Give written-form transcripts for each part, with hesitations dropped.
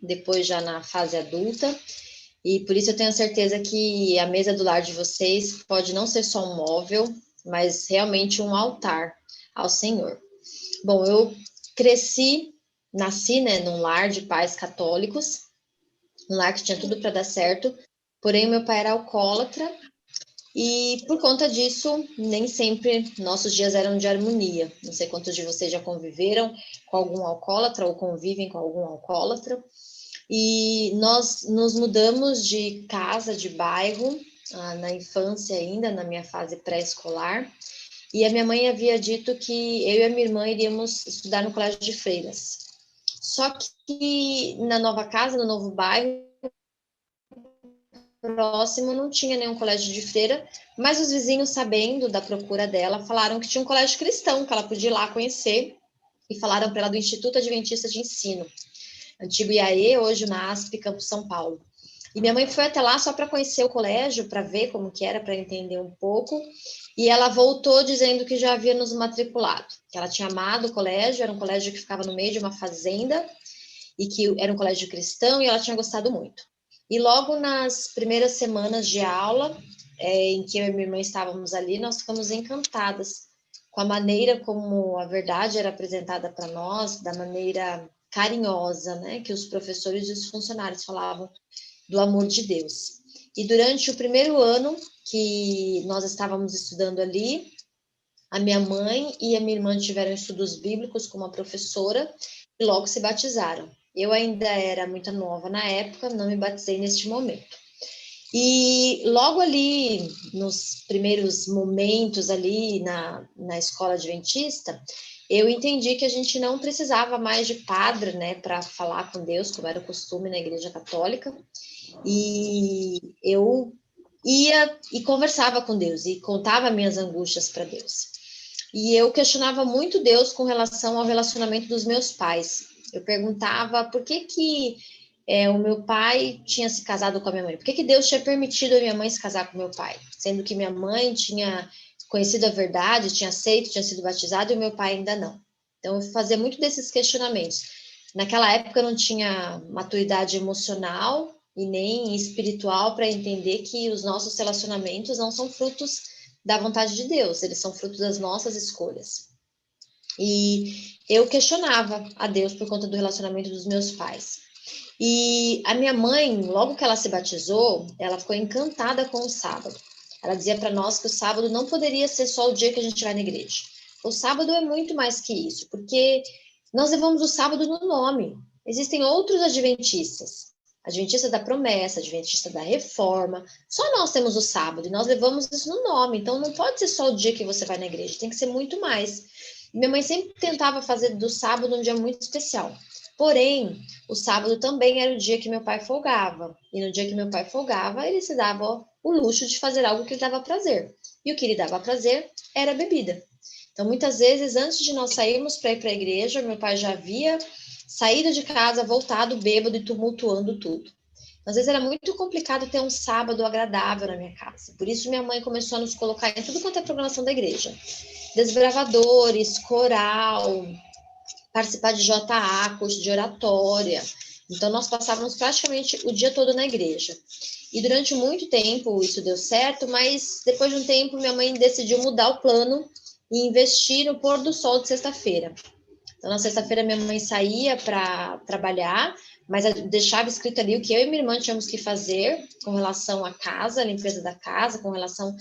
depois já na fase adulta, e por isso eu tenho certeza que a mesa do lar de vocês pode não ser só um móvel, mas realmente um altar ao Senhor. Bom, eu nasci, né, num lar de pais católicos, um lar que tinha tudo para dar certo, porém meu pai era alcoólatra, e por conta disso, nem sempre nossos dias eram de harmonia. Não sei quantos de vocês já conviveram com algum alcoólatra ou convivem com algum alcoólatra. E nós nos mudamos de casa, de bairro, na infância ainda, na minha fase pré-escolar. E a minha mãe havia dito que eu e a minha irmã iríamos estudar no colégio de freiras. Só que na nova casa, no novo bairro próximo, não tinha nenhum colégio de freira, mas os vizinhos, sabendo da procura dela, falaram que tinha um colégio cristão, que ela podia ir lá conhecer, e falaram para ela do Instituto Adventista de Ensino, antigo IAE, hoje o NASP, Campo São Paulo. E minha mãe foi até lá só para conhecer o colégio, para ver como que era, para entender um pouco, e ela voltou dizendo que já havia nos matriculado, que ela tinha amado o colégio, era um colégio que ficava no meio de uma fazenda, e que era um colégio cristão, e ela tinha gostado muito. E logo nas primeiras semanas de aula, em que eu e minha irmã estávamos ali, nós ficamos encantadas com a maneira como a verdade era apresentada para nós, da maneira carinhosa, né, que os professores e os funcionários falavam do amor de Deus. E durante o primeiro ano que nós estávamos estudando ali, a minha mãe e a minha irmã tiveram estudos bíblicos com uma professora e logo se batizaram. Eu ainda era muito nova na época, não me batizei neste momento. E logo ali, nos primeiros momentos ali na escola adventista, eu entendi que a gente não precisava mais de padre, né, para falar com Deus, como era o costume na Igreja Católica. E eu ia e conversava com Deus e contava minhas angústias para Deus. E eu questionava muito Deus com relação ao relacionamento dos meus pais. Eu perguntava por que o meu pai tinha se casado com a minha mãe? Por que Deus tinha permitido a minha mãe se casar com meu pai? Sendo que minha mãe tinha conhecido a verdade, tinha aceito, tinha sido batizado, e o meu pai ainda não. Então, eu fazia muito desses questionamentos. Naquela época, eu não tinha maturidade emocional e nem espiritual para entender que os nossos relacionamentos não são frutos da vontade de Deus, eles são frutos das nossas escolhas. E eu questionava a Deus por conta do relacionamento dos meus pais. E a minha mãe, logo que ela se batizou, ela ficou encantada com o sábado. Ela dizia para nós que o sábado não poderia ser só o dia que a gente vai na igreja. O sábado é muito mais que isso, porque nós levamos o sábado no nome. Existem outros adventistas. Adventista da promessa, adventista da reforma. Só nós temos o sábado e nós levamos isso no nome. Então não pode ser só o dia que você vai na igreja, tem que ser muito mais. Minha mãe sempre tentava fazer do sábado um dia muito especial. Porém, o sábado também era o dia que meu pai folgava. E no dia que meu pai folgava, ele se dava o luxo de fazer algo que lhe dava prazer. E o que lhe dava prazer era a bebida. Então, muitas vezes, antes de nós sairmos para ir para a igreja, meu pai já havia saído de casa, voltado bêbado e tumultuando tudo. Às vezes era muito complicado ter um sábado agradável na minha casa. Por isso, minha mãe começou a nos colocar em tudo quanto é programação da igreja. Desbravadores, coral, participar de JA, curso de oratória. Então, nós passávamos praticamente o dia todo na igreja. E durante muito tempo isso deu certo, mas depois de um tempo minha mãe decidiu mudar o plano e investir no pôr do sol de sexta-feira. Então, na sexta-feira minha mãe saía para trabalhar, mas deixava escrito ali o que eu e minha irmã tínhamos que fazer com relação à casa, a limpeza da casa, com relação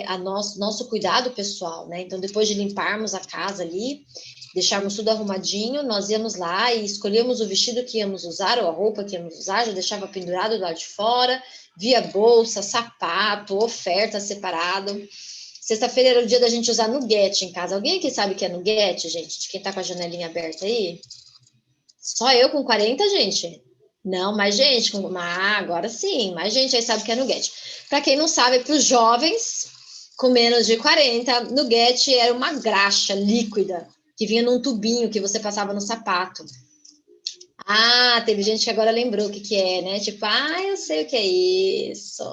a nosso cuidado pessoal, né? Então, depois de limparmos a casa ali, deixarmos tudo arrumadinho, nós íamos lá e escolhíamos o vestido que íamos usar, ou a roupa que íamos usar, já deixava pendurado do lado de fora, via bolsa, sapato, oferta separado. Sexta-feira era o dia da gente usar nuguete em casa. Alguém aqui sabe o que é nuguete, gente? De quem tá com a janelinha aberta aí? Só eu com 40, gente? Não, mais gente. Agora sim, mais gente aí sabe o que é nuguete. Para quem não sabe, para os jovens com menos de 40, nuguete era uma graxa líquida que vinha num tubinho que você passava no sapato. Ah, teve gente que agora lembrou o que é, né? Tipo, eu sei o que é isso.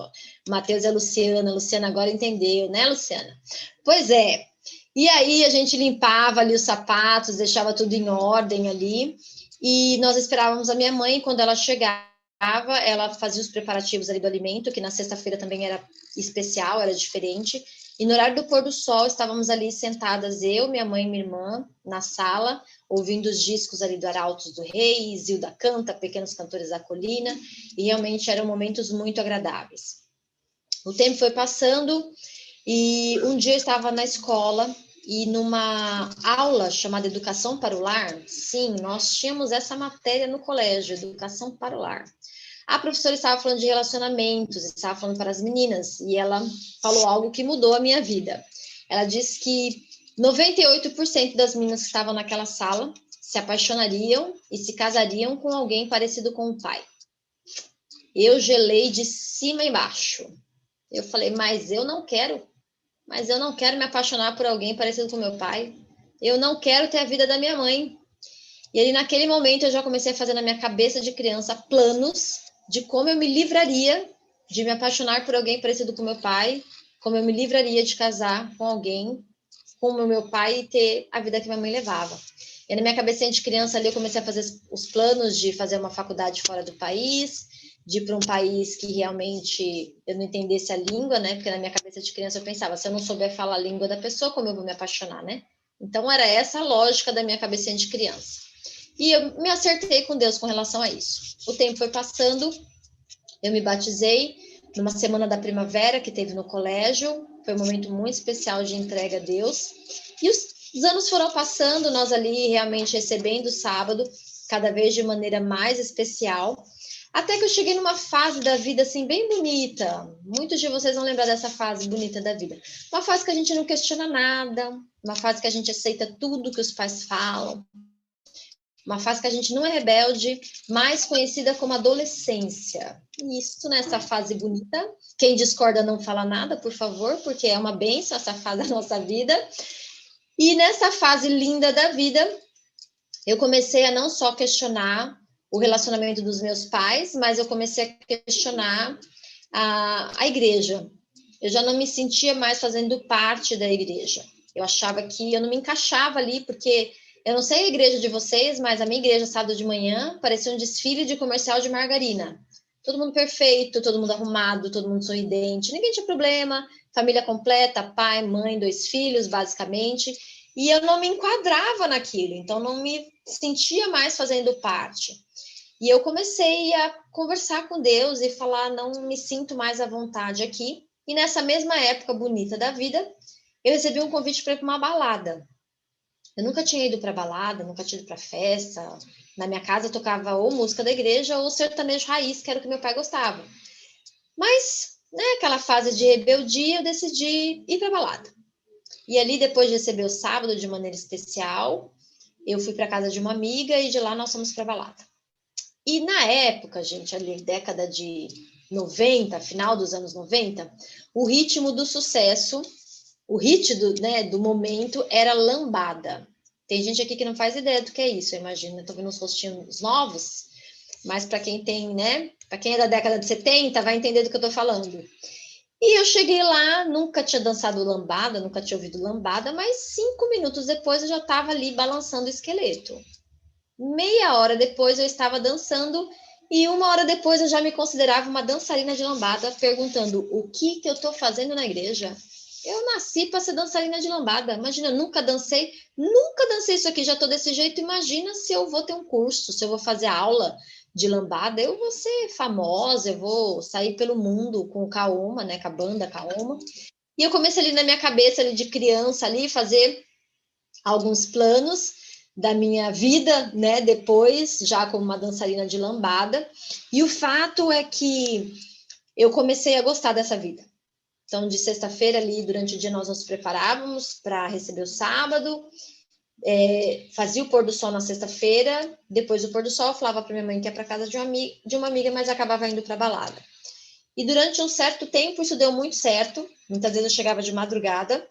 Matheus e a Luciana agora entendeu, né, Luciana? Pois é. E aí a gente limpava ali os sapatos, deixava tudo em ordem ali. E nós esperávamos a minha mãe, quando ela chegava, ela fazia os preparativos ali do alimento, que na sexta-feira também era especial, era diferente. E no horário do pôr do sol, estávamos ali sentadas, eu, minha mãe e minha irmã, na sala, ouvindo os discos ali do Arautos do Rei, Zilda Canta, Pequenos Cantores da Colina, e realmente eram momentos muito agradáveis. O tempo foi passando e um dia eu estava na escola e numa aula chamada Educação para o Lar, sim, nós tínhamos essa matéria no colégio, Educação para o Lar. A professora estava falando de relacionamentos, estava falando para as meninas, e ela falou algo que mudou a minha vida. Ela disse que 98% das meninas que estavam naquela sala se apaixonariam e se casariam com alguém parecido com o pai. Eu gelei de cima e embaixo. Eu falei, mas eu não quero me apaixonar por alguém parecido com meu pai. Eu não quero ter a vida da minha mãe. E aí, naquele momento, eu já comecei a fazer na minha cabeça de criança planos de como eu me livraria de me apaixonar por alguém parecido com meu pai, como eu me livraria de casar com alguém como o meu pai e ter a vida que minha mãe levava. E na minha cabecinha de criança ali, eu comecei a fazer os planos de fazer uma faculdade fora do país, de ir para um país que realmente eu não entendesse a língua, né? Porque na minha cabeça de criança eu pensava, se eu não souber falar a língua da pessoa, como eu vou me apaixonar, né? Então era essa a lógica da minha cabecinha de criança. E eu me acertei com Deus com relação a isso. O tempo foi passando, eu me batizei numa semana da primavera que teve no colégio, foi um momento muito especial de entrega a Deus. E os anos foram passando, nós ali realmente recebendo o sábado, cada vez de maneira mais especial, até que eu cheguei numa fase da vida assim bem bonita. Muitos de vocês vão lembrar dessa fase bonita da vida. Uma fase que a gente não questiona nada, uma fase que a gente aceita tudo que os pais falam, uma fase que a gente não é rebelde, mais conhecida como adolescência. Isso nessa fase bonita. Quem discorda não fala nada, por favor, porque é uma bênção essa fase da nossa vida. E nessa fase linda da vida, eu comecei a não só questionar o relacionamento dos meus pais, mas eu comecei a questionar a igreja. Eu já não me sentia mais fazendo parte da igreja. Eu achava que eu não me encaixava ali, porque eu não sei a igreja de vocês, mas a minha igreja, sábado de manhã, parecia um desfile de comercial de margarina. Todo mundo perfeito, todo mundo arrumado, todo mundo sorridente, ninguém tinha problema, família completa, pai, mãe, 2 filhos, basicamente. E eu não me enquadrava naquilo, então não me sentia mais fazendo parte. E eu comecei a conversar com Deus e falar, não me sinto mais à vontade aqui. E nessa mesma época bonita da vida, eu recebi um convite para ir para uma balada. Eu nunca tinha ido para balada, nunca tinha ido para festa. Na minha casa eu tocava ou música da igreja ou sertanejo raiz, que era o que meu pai gostava. Mas, né, aquela fase de rebeldia, eu decidi ir para balada. E ali, depois de receber o sábado de maneira especial, eu fui para casa de uma amiga e de lá nós fomos para balada. E na época, gente, ali, década de 90, final dos anos 90, o ritmo do sucesso, o hit do momento era lambada. Tem gente aqui que não faz ideia do que é isso, eu imagino. Eu tô vendo uns rostinhos novos, mas para quem tem, né? Para quem é da década de 70, vai entender do que eu tô falando. E eu cheguei lá, nunca tinha dançado lambada, nunca tinha ouvido lambada, mas 5 minutos depois eu já estava ali balançando o esqueleto. Meia hora depois eu estava dançando e 1 hora depois eu já me considerava uma dançarina de lambada, perguntando o que eu estou fazendo na igreja. Eu nasci para ser dançarina de lambada. Imagina, nunca dancei isso aqui, já estou desse jeito. Imagina se eu vou ter um curso, se eu vou fazer aula de lambada, eu vou ser famosa, eu vou sair pelo mundo com o Kaoma, né, com a banda Kaoma. E eu comecei ali na minha cabeça ali de criança ali fazer alguns planos da minha vida, né, depois, já como uma dançarina de lambada. E o fato é que eu comecei a gostar dessa vida. Então, de sexta-feira ali, durante o dia, nós nos preparávamos para receber o sábado, fazia o pôr do sol na sexta-feira, depois do pôr do sol, eu falava para minha mãe que ia para casa de uma amiga, mas acabava indo para balada. E durante um certo tempo, isso deu muito certo. Muitas vezes eu chegava de madrugada,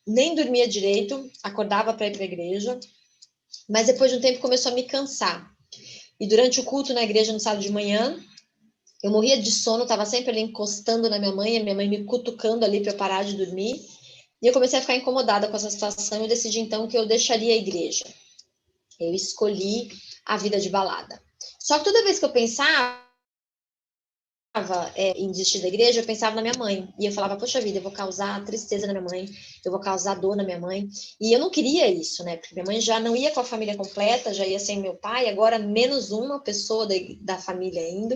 nem dormia direito, acordava para ir para a igreja, mas depois de um tempo começou a me cansar. E durante o culto na igreja no sábado de manhã, eu morria de sono, estava sempre ali encostando na minha mãe, a minha mãe me cutucando ali para eu parar de dormir. E eu comecei a ficar incomodada com essa situação e eu decidi então que eu deixaria a igreja. Eu escolhi a vida de balada. Só que toda vez que eu pensava em desistir da igreja, eu pensava na minha mãe. E eu falava, poxa vida, eu vou causar tristeza na minha mãe, eu vou causar dor na minha mãe. E eu não queria isso, né? Porque minha mãe já não ia com a família completa, já ia sem meu pai, agora menos uma pessoa da família indo.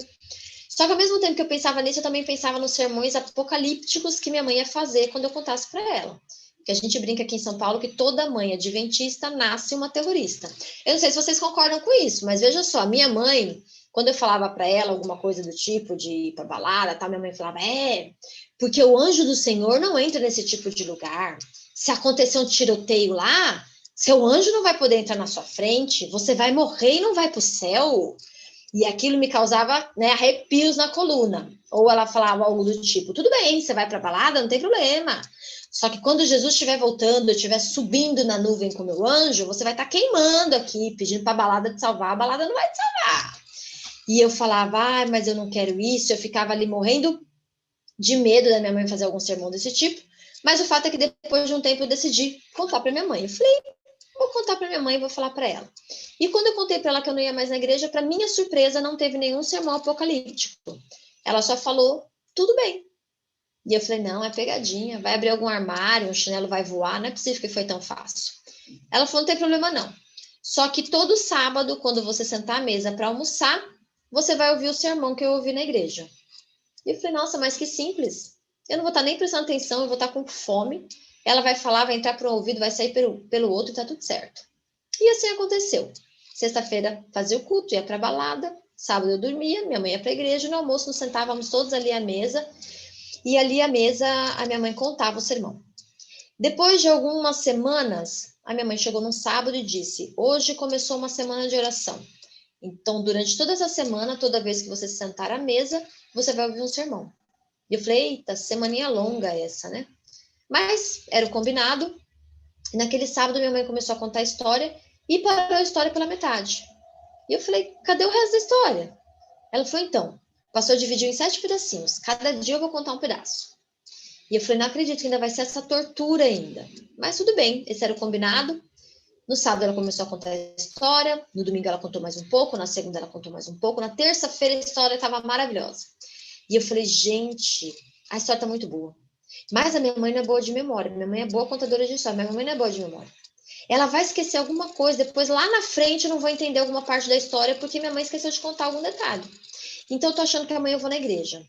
Só que ao mesmo tempo que eu pensava nisso, eu também pensava nos sermões apocalípticos que minha mãe ia fazer quando eu contasse para ela. Que a gente brinca aqui em São Paulo que toda mãe adventista nasce uma terrorista. Eu não sei se vocês concordam com isso, mas veja só, minha mãe, quando eu falava para ela alguma coisa do tipo de ir para balada, tal, minha mãe falava, porque o anjo do Senhor não entra nesse tipo de lugar. Se acontecer um tiroteio lá, seu anjo não vai poder entrar na sua frente, você vai morrer e não vai para o céu. E aquilo me causava, né, arrepios na coluna. Ou ela falava algo do tipo, tudo bem, você vai para a balada, não tem problema. Só que quando Jesus estiver voltando, eu estiver subindo na nuvem com o meu anjo, você vai estar queimando aqui, pedindo para a balada te salvar, a balada não vai te salvar. E eu falava, mas eu não quero isso, eu ficava ali morrendo de medo da minha mãe fazer algum sermão desse tipo. Mas o fato é que depois de um tempo eu decidi contar para minha mãe. Eu falei, vou contar para minha mãe e vou falar para ela. E quando eu contei para ela que eu não ia mais na igreja, para minha surpresa, não teve nenhum sermão apocalíptico. Ela só falou, tudo bem. E eu falei, não, é pegadinha, vai abrir algum armário, um chinelo vai voar, não é possível que foi tão fácil. Ela falou, não tem problema não. Só que todo sábado, quando você sentar à mesa para almoçar, você vai ouvir o sermão que eu ouvi na igreja. E eu falei, nossa, mas que simples. Eu não vou estar nem prestando atenção, eu vou estar com fome. Ela vai falar, vai entrar para um ouvido, vai sair pelo outro e tá tudo certo. E assim aconteceu. Sexta-feira fazia o culto, ia para balada. Sábado eu dormia, minha mãe ia para a igreja. No almoço nos sentávamos todos ali à mesa. E ali à mesa a minha mãe contava o sermão. Depois de algumas semanas, a minha mãe chegou num sábado e disse: hoje começou uma semana de oração. Então, durante toda essa semana, toda vez que você se sentar à mesa, você vai ouvir um sermão. E eu falei, eita, semaninha longa essa, né? Mas era o combinado. E naquele sábado, minha mãe começou a contar a história e parou a história pela metade. E eu falei, cadê o resto da história? Ela falou, então, o pastor dividiu em 7 pedacinhos. Cada dia eu vou contar um pedaço. E eu falei, não acredito que ainda vai ser essa tortura ainda. Mas tudo bem, esse era o combinado. No sábado ela começou a contar a história, no domingo ela contou mais um pouco, na segunda ela contou mais um pouco, na terça-feira a história estava maravilhosa. E eu falei, gente, a história está muito boa. Mas a minha mãe não é boa de memória, minha mãe é boa contadora de história, mas minha mãe não é boa de memória. Ela vai esquecer alguma coisa, depois lá na frente eu não vou entender alguma parte da história, porque minha mãe esqueceu de contar algum detalhe. Então eu tô achando que amanhã eu vou na igreja.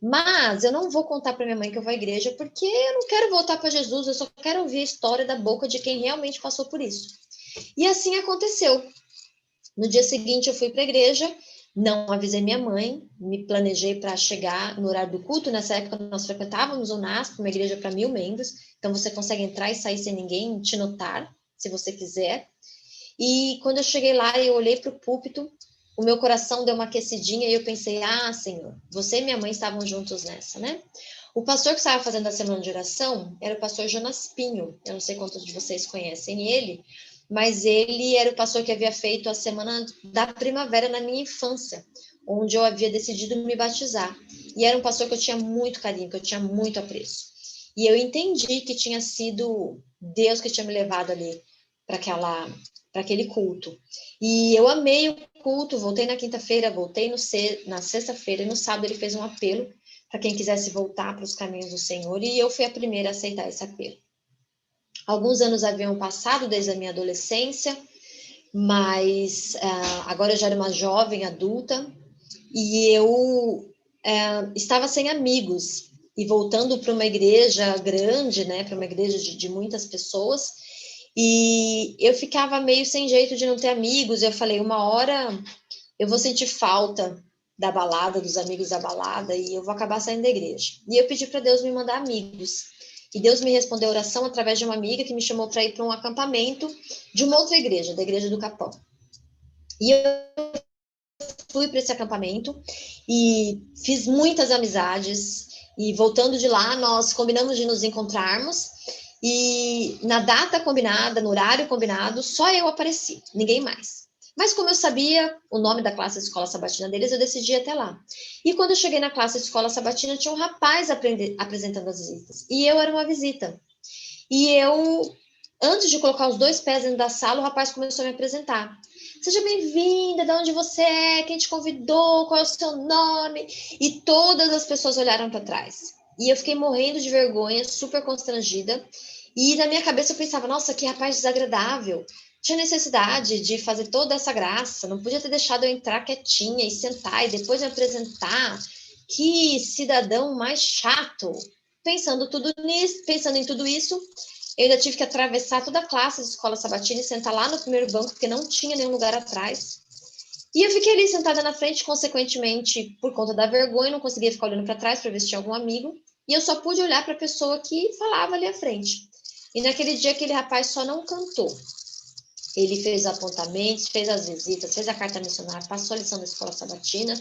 Mas eu não vou contar para minha mãe que eu vou à igreja, porque eu não quero voltar para Jesus, eu só quero ouvir a história da boca de quem realmente passou por isso. E assim aconteceu. No dia seguinte eu fui para a igreja, não avisei minha mãe, me planejei para chegar no horário do culto. Nessa época nós frequentávamos o NASP, uma igreja para 1.000 membros, então você consegue entrar e sair sem ninguém te notar, se você quiser. E quando eu cheguei lá, eu olhei para o púlpito, o meu coração deu uma aquecidinha e eu pensei, Senhor, você e minha mãe estavam juntos nessa, né? O pastor que estava fazendo a semana de oração era o pastor Jonas Pinho. Eu não sei quantos de vocês conhecem ele, mas ele era o pastor que havia feito a semana da primavera na minha infância, onde eu havia decidido me batizar. E era um pastor que eu tinha muito carinho, que eu tinha muito apreço. E eu entendi que tinha sido Deus que tinha me levado ali para aquele culto. E eu amei o culto, voltei na quinta-feira, voltei na sexta-feira, e no sábado ele fez um apelo para quem quisesse voltar para os caminhos do Senhor, e eu fui a primeira a aceitar esse apelo. Alguns anos haviam passado desde a minha adolescência, mas agora eu já era uma jovem adulta, e eu estava sem amigos, e voltando para uma igreja grande, né, para uma igreja de muitas pessoas, e eu ficava meio sem jeito de não ter amigos. Eu falei, uma hora eu vou sentir falta da balada, dos amigos da balada, e eu vou acabar saindo da igreja. E eu pedi para Deus me mandar amigos. E Deus me respondeu a oração através de uma amiga que me chamou para ir para um acampamento de uma outra igreja, da igreja do Capão. E eu fui para esse acampamento e fiz muitas amizades. E voltando de lá, nós combinamos de nos encontrarmos. E na data combinada, no horário combinado, só eu apareci, ninguém mais. Mas como eu sabia o nome da classe de escola sabatina deles, eu decidi ir até lá. E quando eu cheguei na classe de escola sabatina, tinha um rapaz apresentando as visitas. E eu era uma visita. E eu Antes de colocar os 2 pés dentro da sala, o rapaz começou a me apresentar. Seja bem-vinda, de onde você é, quem te convidou, qual é o seu nome? E todas as pessoas olharam para trás. E eu fiquei morrendo de vergonha, super constrangida. E na minha cabeça eu pensava, nossa, que rapaz desagradável. Tinha necessidade de fazer toda essa graça, não podia ter deixado eu entrar quietinha e sentar e depois me apresentar. Que cidadão mais chato. Pensando em tudo isso, eu ainda tive que atravessar toda a classe de escola sabatina e sentar lá no primeiro banco, porque não tinha nenhum lugar atrás. E eu fiquei ali sentada na frente, consequentemente, por conta da vergonha, não conseguia ficar olhando para trás para ver se tinha algum amigo. E eu só pude olhar para a pessoa que falava ali à frente. E naquele dia, aquele rapaz só não cantou. Ele fez apontamentos, fez as visitas, fez a carta missionária, passou a lição da escola sabatina.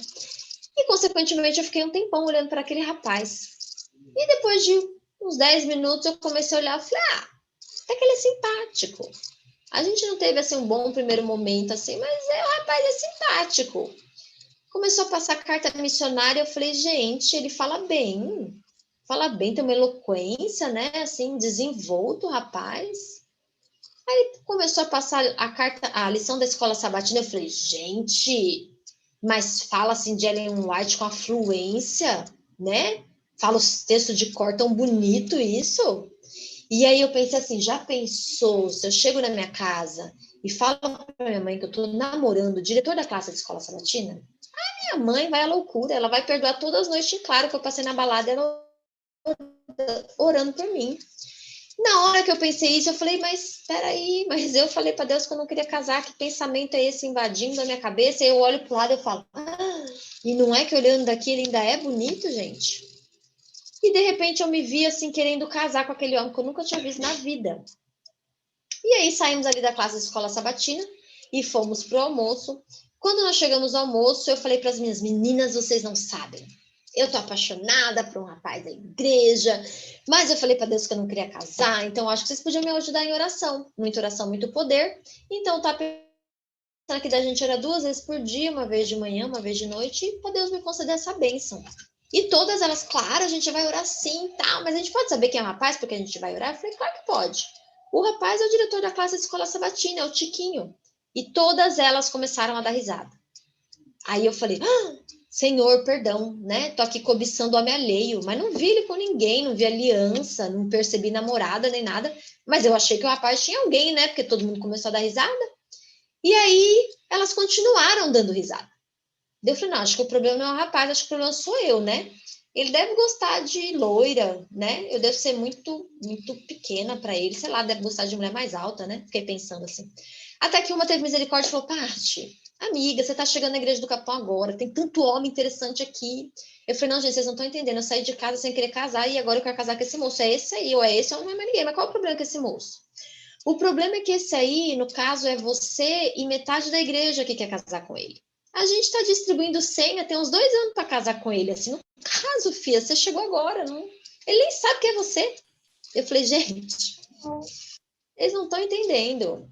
E, consequentemente, eu fiquei um tempão olhando para aquele rapaz. E depois de uns 10 minutos, eu comecei a olhar e falei, até que ele é simpático. A gente não teve, assim, um bom primeiro momento, assim, mas o rapaz é simpático. Começou a passar carta missionária, eu falei, gente, ele fala bem, tem uma eloquência, né, assim, desenvolto, rapaz. Aí começou a passar a lição da escola sabatina, eu falei, gente, mas fala, assim, de Ellen White com afluência, né? Fala os textos de cor tão bonito isso. E aí eu pensei assim, já pensou se eu chego na minha casa e falo para minha mãe que eu estou namorando o diretor da classe de escola sabatina? A minha mãe vai à loucura, ela vai perdoar todas as noites, claro, que eu passei na balada, ela orando por mim. Na hora que eu pensei isso, eu falei, mas peraí, mas eu falei para Deus que eu não queria casar, que pensamento é esse invadindo a minha cabeça? E eu olho pro lado e eu falo, e não é que olhando daqui ele ainda é bonito, gente? E de repente eu me vi assim, querendo casar com aquele homem que eu nunca tinha visto na vida. E aí saímos ali da classe da escola sabatina e fomos pro almoço. Quando nós chegamos ao almoço, eu falei para as minhas meninas, vocês não sabem. Eu tô apaixonada por um rapaz da igreja, mas eu falei para Deus que eu não queria casar, então acho que vocês podiam me ajudar em oração. Muita oração, muito poder. Então tá pensando que da gente era 2 vezes por dia, uma vez de manhã, uma vez de noite, e para Deus me conceder essa bênção. E todas elas, claro, a gente vai orar sim, tal, mas a gente pode saber quem é o rapaz porque a gente vai orar? Eu falei, claro que pode. O rapaz é o diretor da classe de escola sabatina, é o Tiquinho. E todas elas começaram a dar risada. Aí eu falei, Senhor, perdão, né? Tô aqui cobiçando o homem alheio, mas não vi ele com ninguém, não vi aliança, não percebi namorada nem nada, mas eu achei que o rapaz tinha alguém, né? Porque todo mundo começou a dar risada. E aí elas continuaram dando risada. Eu falei, não, acho que o problema não é o rapaz, acho que o problema sou eu, né? Ele deve gostar de loira, né? Eu devo ser muito, muito pequena para ele, sei lá, deve gostar de mulher mais alta, né? Fiquei pensando assim. Até que uma teve misericórdia e falou, Paty, amiga, você tá chegando na igreja do Capão agora, tem tanto homem interessante aqui. Eu falei, não, gente, vocês não estão entendendo, eu saí de casa sem querer casar e agora eu quero casar com esse moço. É esse aí, ou é esse, ou não é mais ninguém. Mas qual é o problema com esse moço? O problema é que esse aí, no caso, é você e metade da igreja que quer casar com ele. A gente está distribuindo senha, tem uns 2 anos para casar com ele. Assim, no caso, filha, você chegou agora, não? Ele nem sabe que é você. Eu falei, gente, eles não estão entendendo.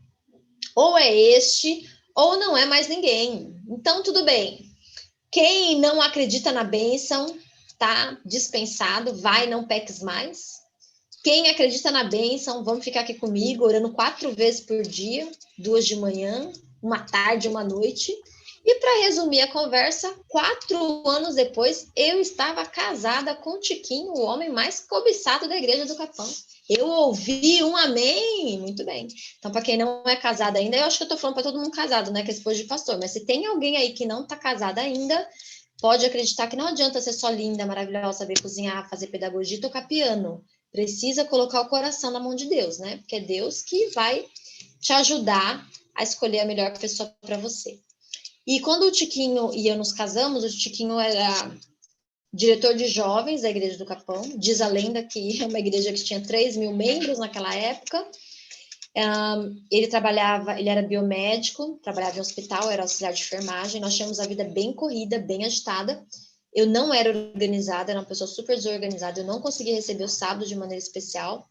Ou é este, ou não é mais ninguém. Então, tudo bem. Quem não acredita na bênção, tá dispensado, vai, não peques mais. Quem acredita na bênção, vamos ficar aqui comigo, orando 4 vezes por dia, 2 de manhã, uma tarde, uma noite. E para resumir a conversa, 4 anos depois, eu estava casada com o Tiquinho, o homem mais cobiçado da igreja do Capão. Eu ouvi um amém, muito bem. Então, para quem não é casado ainda, eu acho que eu estou falando para todo mundo casado, né, que é esposa de pastor, mas se tem alguém aí que não está casado ainda, pode acreditar que não adianta ser só linda, maravilhosa, saber cozinhar, fazer pedagogia e tocar piano. Precisa colocar o coração na mão de Deus, né? Porque é Deus que vai te ajudar a escolher a melhor pessoa para você. E quando o Tiquinho e eu nos casamos, o Tiquinho era diretor de jovens da Igreja do Capão. Diz a lenda que é uma igreja que tinha 3 mil membros naquela época. Ele era biomédico, trabalhava em hospital, era auxiliar de enfermagem. Nós tínhamos a vida bem corrida, bem agitada. Eu não era organizada, era uma pessoa super desorganizada, eu não conseguia receber o sábado de maneira especial,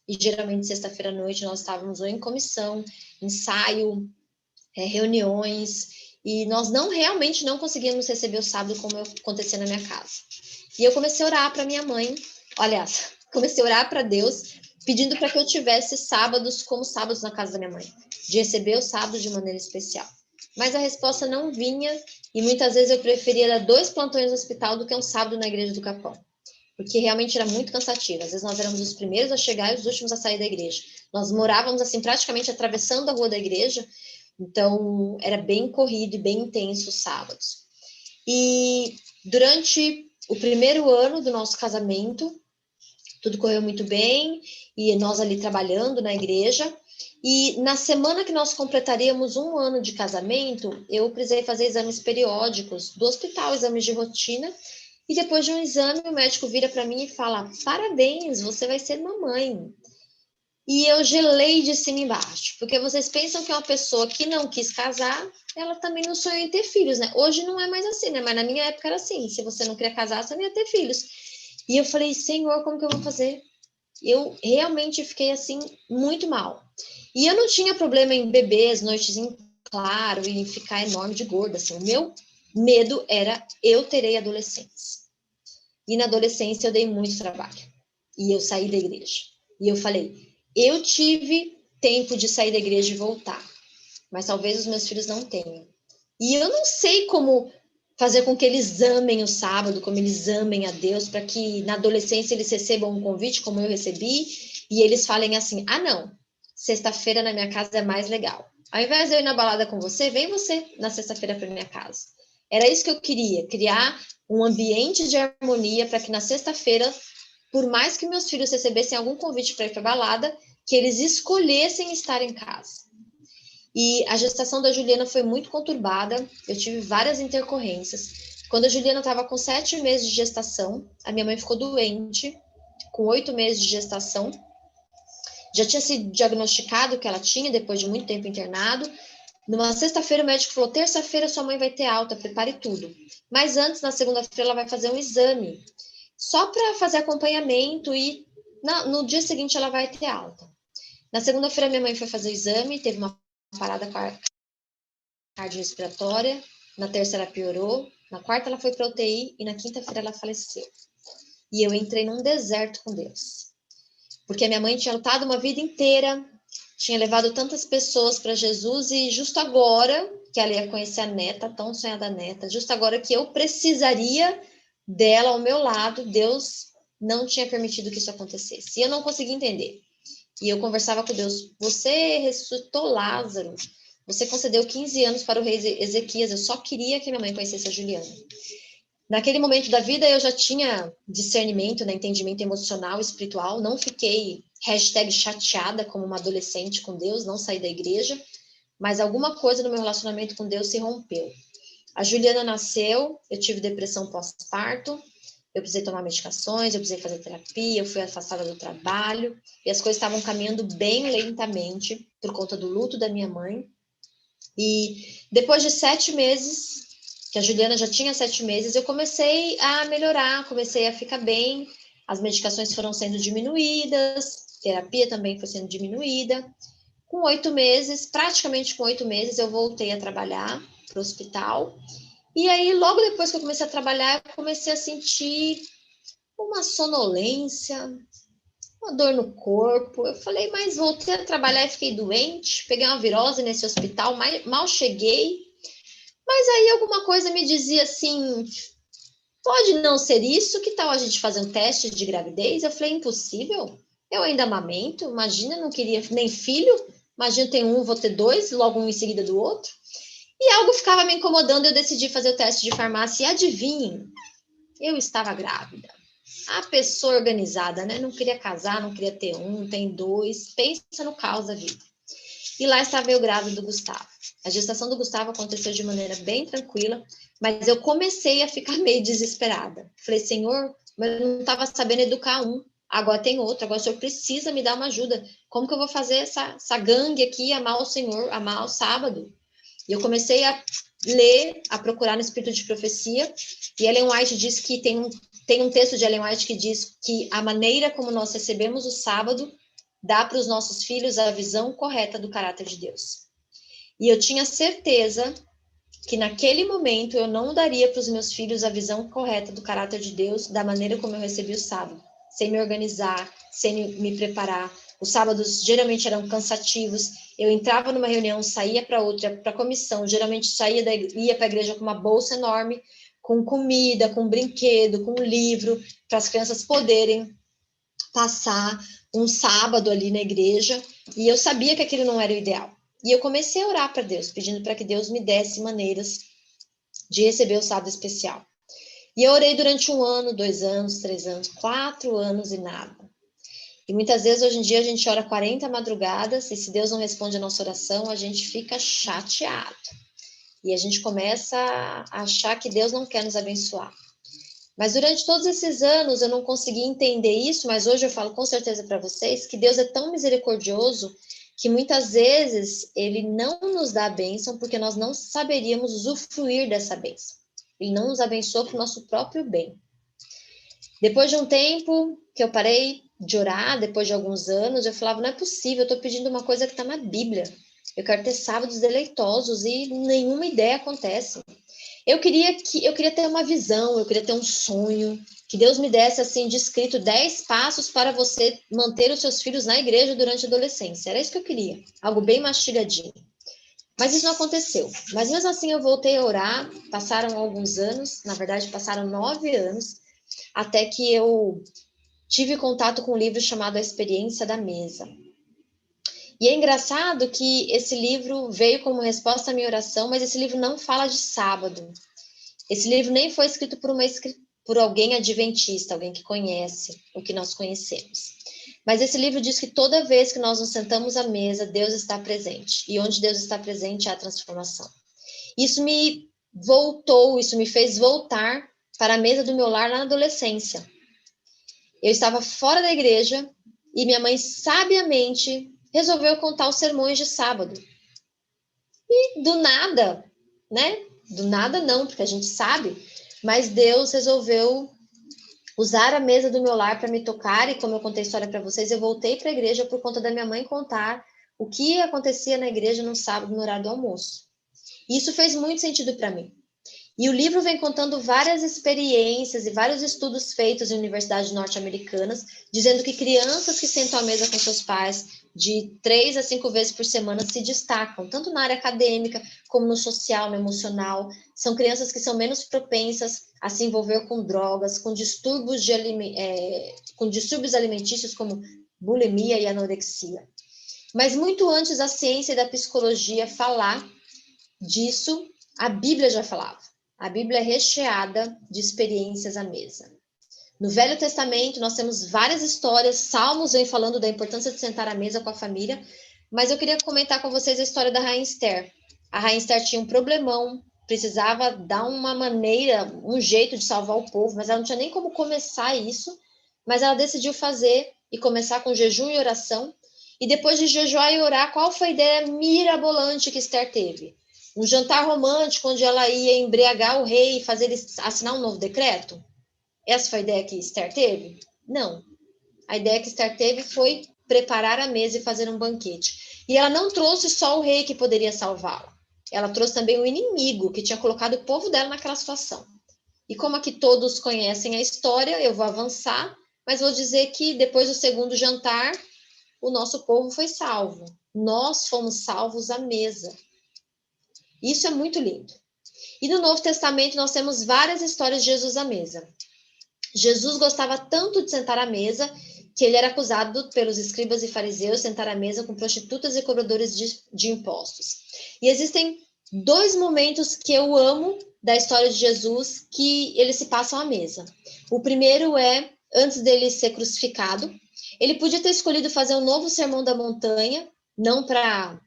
e geralmente sexta-feira à noite nós estávamos ou em comissão, ensaio, reuniões, e nós realmente não conseguíamos receber o sábado como acontecia na minha casa. E eu comecei a orar para minha mãe, aliás, comecei a orar para Deus, pedindo para que eu tivesse sábados como sábados na casa da minha mãe, de receber os sábados de maneira especial. Mas a resposta não vinha e muitas vezes eu preferia dar 2 plantões no hospital do que um sábado na igreja do Capão, porque realmente era muito cansativo. Às vezes nós éramos os primeiros a chegar e os últimos a sair da igreja. Nós morávamos assim praticamente atravessando a rua da igreja, então era bem corrido e bem intenso os sábados. E durante o primeiro ano do nosso casamento, tudo correu muito bem, e nós ali trabalhando na igreja. E na semana que nós completaríamos 1 ano de casamento, eu precisei fazer exames periódicos do hospital, exames de rotina. E depois de um exame, o médico vira para mim e fala: parabéns, você vai ser mamãe. E eu gelei de cima e embaixo, porque vocês pensam que uma pessoa que não quis casar, ela também não sonhou em ter filhos, né? Hoje não é mais assim, né? Mas na minha época era assim: se você não queria casar, você não ia ter filhos. E eu falei: Senhor, como que eu vou fazer? Eu realmente fiquei assim, muito mal. E eu não tinha problema em beber as noites em claro e em ficar enorme de gorda, assim. O meu medo era: eu terei adolescentes. E na adolescência eu dei muito trabalho. E eu saí da igreja. E eu falei: eu tive tempo de sair da igreja e voltar, mas talvez os meus filhos não tenham. E eu não sei como fazer com que eles amem o sábado, como eles amem a Deus, para que na adolescência eles recebam um convite como eu recebi, e eles falem assim: ah, não, sexta-feira na minha casa é mais legal. Ao invés de eu ir na balada com você, vem você na sexta-feira para minha casa. Era isso que eu queria, criar um ambiente de harmonia para que na sexta-feira, por mais que meus filhos recebessem algum convite para ir para balada, que eles escolhessem estar em casa. E a gestação da Juliana foi muito conturbada, eu tive várias intercorrências. Quando a Juliana estava com 7 meses de gestação, a minha mãe ficou doente, com 8 meses de gestação. Já tinha sido diagnosticado que ela tinha, depois de muito tempo internado. Numa sexta-feira, o médico falou: terça-feira sua mãe vai ter alta, prepare tudo. Mas antes, na segunda-feira, ela vai fazer um exame, só para fazer acompanhamento, e no dia seguinte ela vai ter alta. Na segunda-feira, minha mãe foi fazer o exame, teve uma parada cardiorrespiratória, na terça ela piorou, na quarta ela foi para UTI e na quinta-feira ela faleceu. E eu entrei num deserto com Deus, porque a minha mãe tinha lutado uma vida inteira, tinha levado tantas pessoas para Jesus, e justo agora que ela ia conhecer a neta, tão sonhada neta, justo agora que eu precisaria dela ao meu lado, Deus não tinha permitido que isso acontecesse. E eu não conseguia entender. E eu conversava com Deus: você ressuscitou Lázaro, você concedeu 15 anos para o rei Ezequias, eu só queria que minha mãe conhecesse a Juliana. Naquele momento da vida eu já tinha discernimento, né, entendimento emocional, espiritual, não fiquei #chateada como uma adolescente com Deus, não saí da igreja, mas alguma coisa no meu relacionamento com Deus se rompeu. A Juliana nasceu, eu tive depressão pós-parto, eu precisei tomar medicações, eu precisei fazer terapia, eu fui afastada do trabalho, e as coisas estavam caminhando bem lentamente por conta do luto da minha mãe. E depois de 7 meses, que a Juliana já tinha 7 meses, eu comecei a melhorar, comecei a ficar bem, as medicações foram sendo diminuídas, terapia também foi sendo diminuída. Com 8 meses, praticamente com 8 meses, eu voltei a trabalhar para o hospital. E aí, logo depois que eu comecei a trabalhar, eu comecei a sentir uma sonolência, uma dor no corpo. Eu falei: mas voltei a trabalhar e fiquei doente, peguei uma virose nesse hospital, mal cheguei. Mas aí alguma coisa me dizia assim: pode não ser isso, que tal a gente fazer um teste de gravidez? Eu falei: impossível, eu ainda amamento, imagina, não queria nem filho, imagina, tem um, vou ter 2, logo um em seguida do outro. E algo ficava me incomodando, eu decidi fazer o teste de farmácia, e adivinhem, eu estava grávida. A pessoa organizada, né? Não queria casar, não queria ter um, tem 2, pensa no caos da vida. E lá estava eu grávida do Gustavo. A gestação do Gustavo aconteceu de maneira bem tranquila, mas eu comecei a ficar meio desesperada. Falei: Senhor, mas eu não estava sabendo educar um, agora tem outro, agora o Senhor precisa me dar uma ajuda. Como que eu vou fazer essa gangue aqui, amar o Senhor, amar o sábado? E eu comecei a ler, a procurar no Espírito de Profecia, e Ellen White diz que tem um texto de Ellen White que diz que a maneira como nós recebemos o sábado dá para os nossos filhos a visão correta do caráter de Deus. E eu tinha certeza que naquele momento eu não daria para os meus filhos a visão correta do caráter de Deus, da maneira como eu recebi o sábado. sem me organizar, sem me preparar. Os sábados geralmente eram cansativos. Eu entrava numa reunião, saía para outra, para comissão. Geralmente ia para a igreja com uma bolsa enorme, com comida, com brinquedo, com livro, para as crianças poderem passar um sábado ali na igreja. E eu sabia que aquilo não era o ideal. E eu comecei a orar para Deus, pedindo para que Deus me desse maneiras de receber o sábado especial. E eu orei durante 1 ano, 2 anos, 3 anos, 4 anos e nada. E muitas vezes, hoje em dia, a gente ora 40 madrugadas, e se Deus não responde a nossa oração, a gente fica chateado. E a gente começa a achar que Deus não quer nos abençoar. Mas durante todos esses anos, eu não consegui entender isso, mas hoje eu falo com certeza para vocês que Deus é tão misericordioso que muitas vezes Ele não nos dá a bênção porque nós não saberíamos usufruir dessa bênção. Ele não nos abençoou para o nosso próprio bem. Depois de um tempo que eu parei de orar, depois de alguns anos, eu falava, não é possível, eu estou pedindo uma coisa que está na Bíblia. Eu quero ter sábados deleitosos e nenhuma ideia acontece. Eu queria ter uma visão, eu queria ter um sonho, que Deus me desse assim de escrito 10 passos para você manter os seus filhos na igreja durante a adolescência. Era isso que eu queria, algo bem mastigadinho. Mas isso não aconteceu. Mas mesmo assim eu voltei a orar, passaram alguns anos, na verdade passaram 9 anos, até que eu tive contato com um livro chamado A Experiência da Mesa. E é engraçado que esse livro veio como resposta à minha oração, mas esse livro não fala de sábado. Esse livro nem foi escrito por alguém adventista, alguém que conhece o que nós conhecemos. Mas esse livro diz que toda vez que nós nos sentamos à mesa, Deus está presente. E onde Deus está presente há transformação. Isso me fez voltar para a mesa do meu lar na adolescência. Eu estava fora da igreja e minha mãe sabiamente resolveu contar os sermões de sábado. E do nada, né? Do nada não, porque a gente sabe, mas Deus resolveu usar a mesa do meu lar para me tocar, e como eu contei a história para vocês, eu voltei para a igreja por conta da minha mãe contar o que acontecia na igreja no sábado, no horário do almoço. E isso fez muito sentido para mim. E o livro vem contando várias experiências e vários estudos feitos em universidades norte-americanas, dizendo que crianças que sentam à mesa com seus pais de 3 a 5 vezes por semana se destacam, tanto na área acadêmica como no social, no emocional. São crianças que são menos propensas a se envolver com drogas, com distúrbios alimentícios como bulimia e anorexia. Mas muito antes da ciência e da psicologia falar disso, a Bíblia já falava. A Bíblia é recheada de experiências à mesa. No Velho Testamento, nós temos várias histórias, Salmos vem falando da importância de sentar à mesa com a família, mas eu queria comentar com vocês a história da Rainha Esther. A Rainha Esther tinha um problemão, precisava dar uma maneira, um jeito de salvar o povo, mas ela não tinha nem como começar isso, mas ela decidiu fazer e começar com jejum e oração, e depois de jejuar e orar, qual foi a ideia mirabolante que Esther teve? Um jantar romântico onde ela ia embriagar o rei e fazer ele assinar um novo decreto? Essa foi a ideia que Esther teve? Não. A ideia que Esther teve foi preparar a mesa e fazer um banquete. E ela não trouxe só o rei que poderia salvá-la. Ela trouxe também o inimigo que tinha colocado o povo dela naquela situação. E como aqui todos conhecem a história, eu vou avançar, mas vou dizer que depois do segundo jantar, o nosso povo foi salvo. Nós fomos salvos à mesa. Isso é muito lindo. E no Novo Testamento nós temos várias histórias de Jesus à mesa. Jesus gostava tanto de sentar à mesa que ele era acusado pelos escribas e fariseus de sentar à mesa com prostitutas e cobradores de impostos. E existem 2 momentos que eu amo da história de Jesus que eles se passam à mesa. O primeiro é antes dele ser crucificado. Ele podia ter escolhido fazer um novo sermão da montanha, não para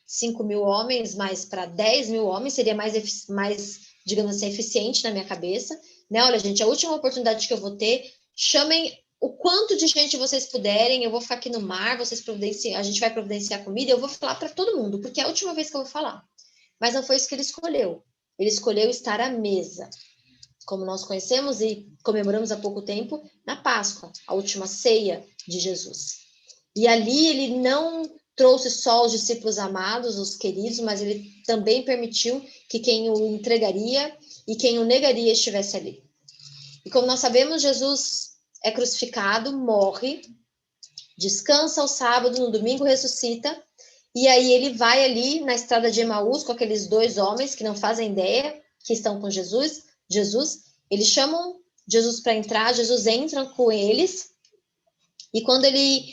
5.000 homens, mas para 10.000 homens, seria mais, digamos assim, eficiente na minha cabeça. Né? Olha, gente, a última oportunidade que eu vou ter, chamem o quanto de gente vocês puderem, eu vou ficar aqui no mar, a gente vai providenciar comida, eu vou falar para todo mundo, porque é a última vez que eu vou falar. Mas não foi isso que ele escolheu. Ele escolheu estar à mesa, como nós conhecemos e comemoramos há pouco tempo, na Páscoa, a última ceia de Jesus. E ali ele não trouxe só os discípulos amados, os queridos, mas ele também permitiu que quem o entregaria e quem o negaria estivesse ali. E como nós sabemos, Jesus é crucificado, morre, descansa ao sábado, no domingo ressuscita, e aí ele vai ali na estrada de Emaús com aqueles 2 homens que não fazem ideia, que estão com Jesus, eles chamam Jesus para entrar, Jesus entra com eles, e quando ele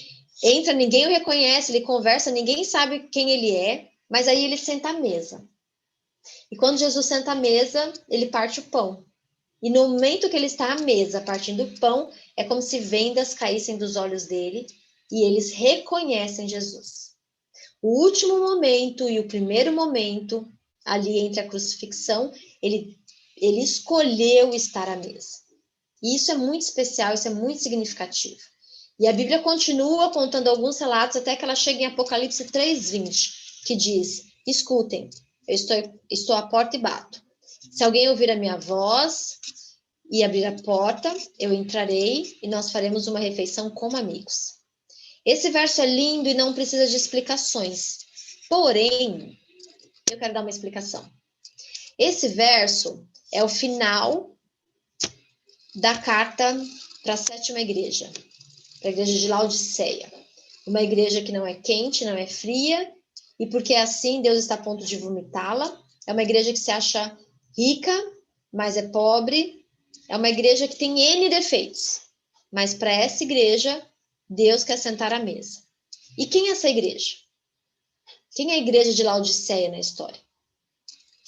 entra, ninguém o reconhece, ele conversa, ninguém sabe quem ele é, mas aí ele senta à mesa. E quando Jesus senta à mesa, ele parte o pão. E no momento que ele está à mesa, partindo o pão, é como se vendas caíssem dos olhos dele, e eles reconhecem Jesus. O último momento e o primeiro momento, ali entre a crucifixão, ele escolheu estar à mesa. E isso é muito especial, isso é muito significativo. E a Bíblia continua contando alguns relatos até que ela chega em Apocalipse 3:20, que diz: escutem, eu estou à porta e bato. Se alguém ouvir a minha voz e abrir a porta, eu entrarei e nós faremos uma refeição como amigos. Esse verso é lindo e não precisa de explicações. Porém, eu quero dar uma explicação. Esse verso é o final da carta para a 7ª igreja, para a igreja de Laodiceia. Uma igreja que não é quente, não é fria, e porque é assim, Deus está a ponto de vomitá-la. É uma igreja que se acha rica, mas é pobre. É uma igreja que tem N defeitos. Mas para essa igreja, Deus quer sentar à mesa. E quem é essa igreja? Quem é a igreja de Laodiceia na história?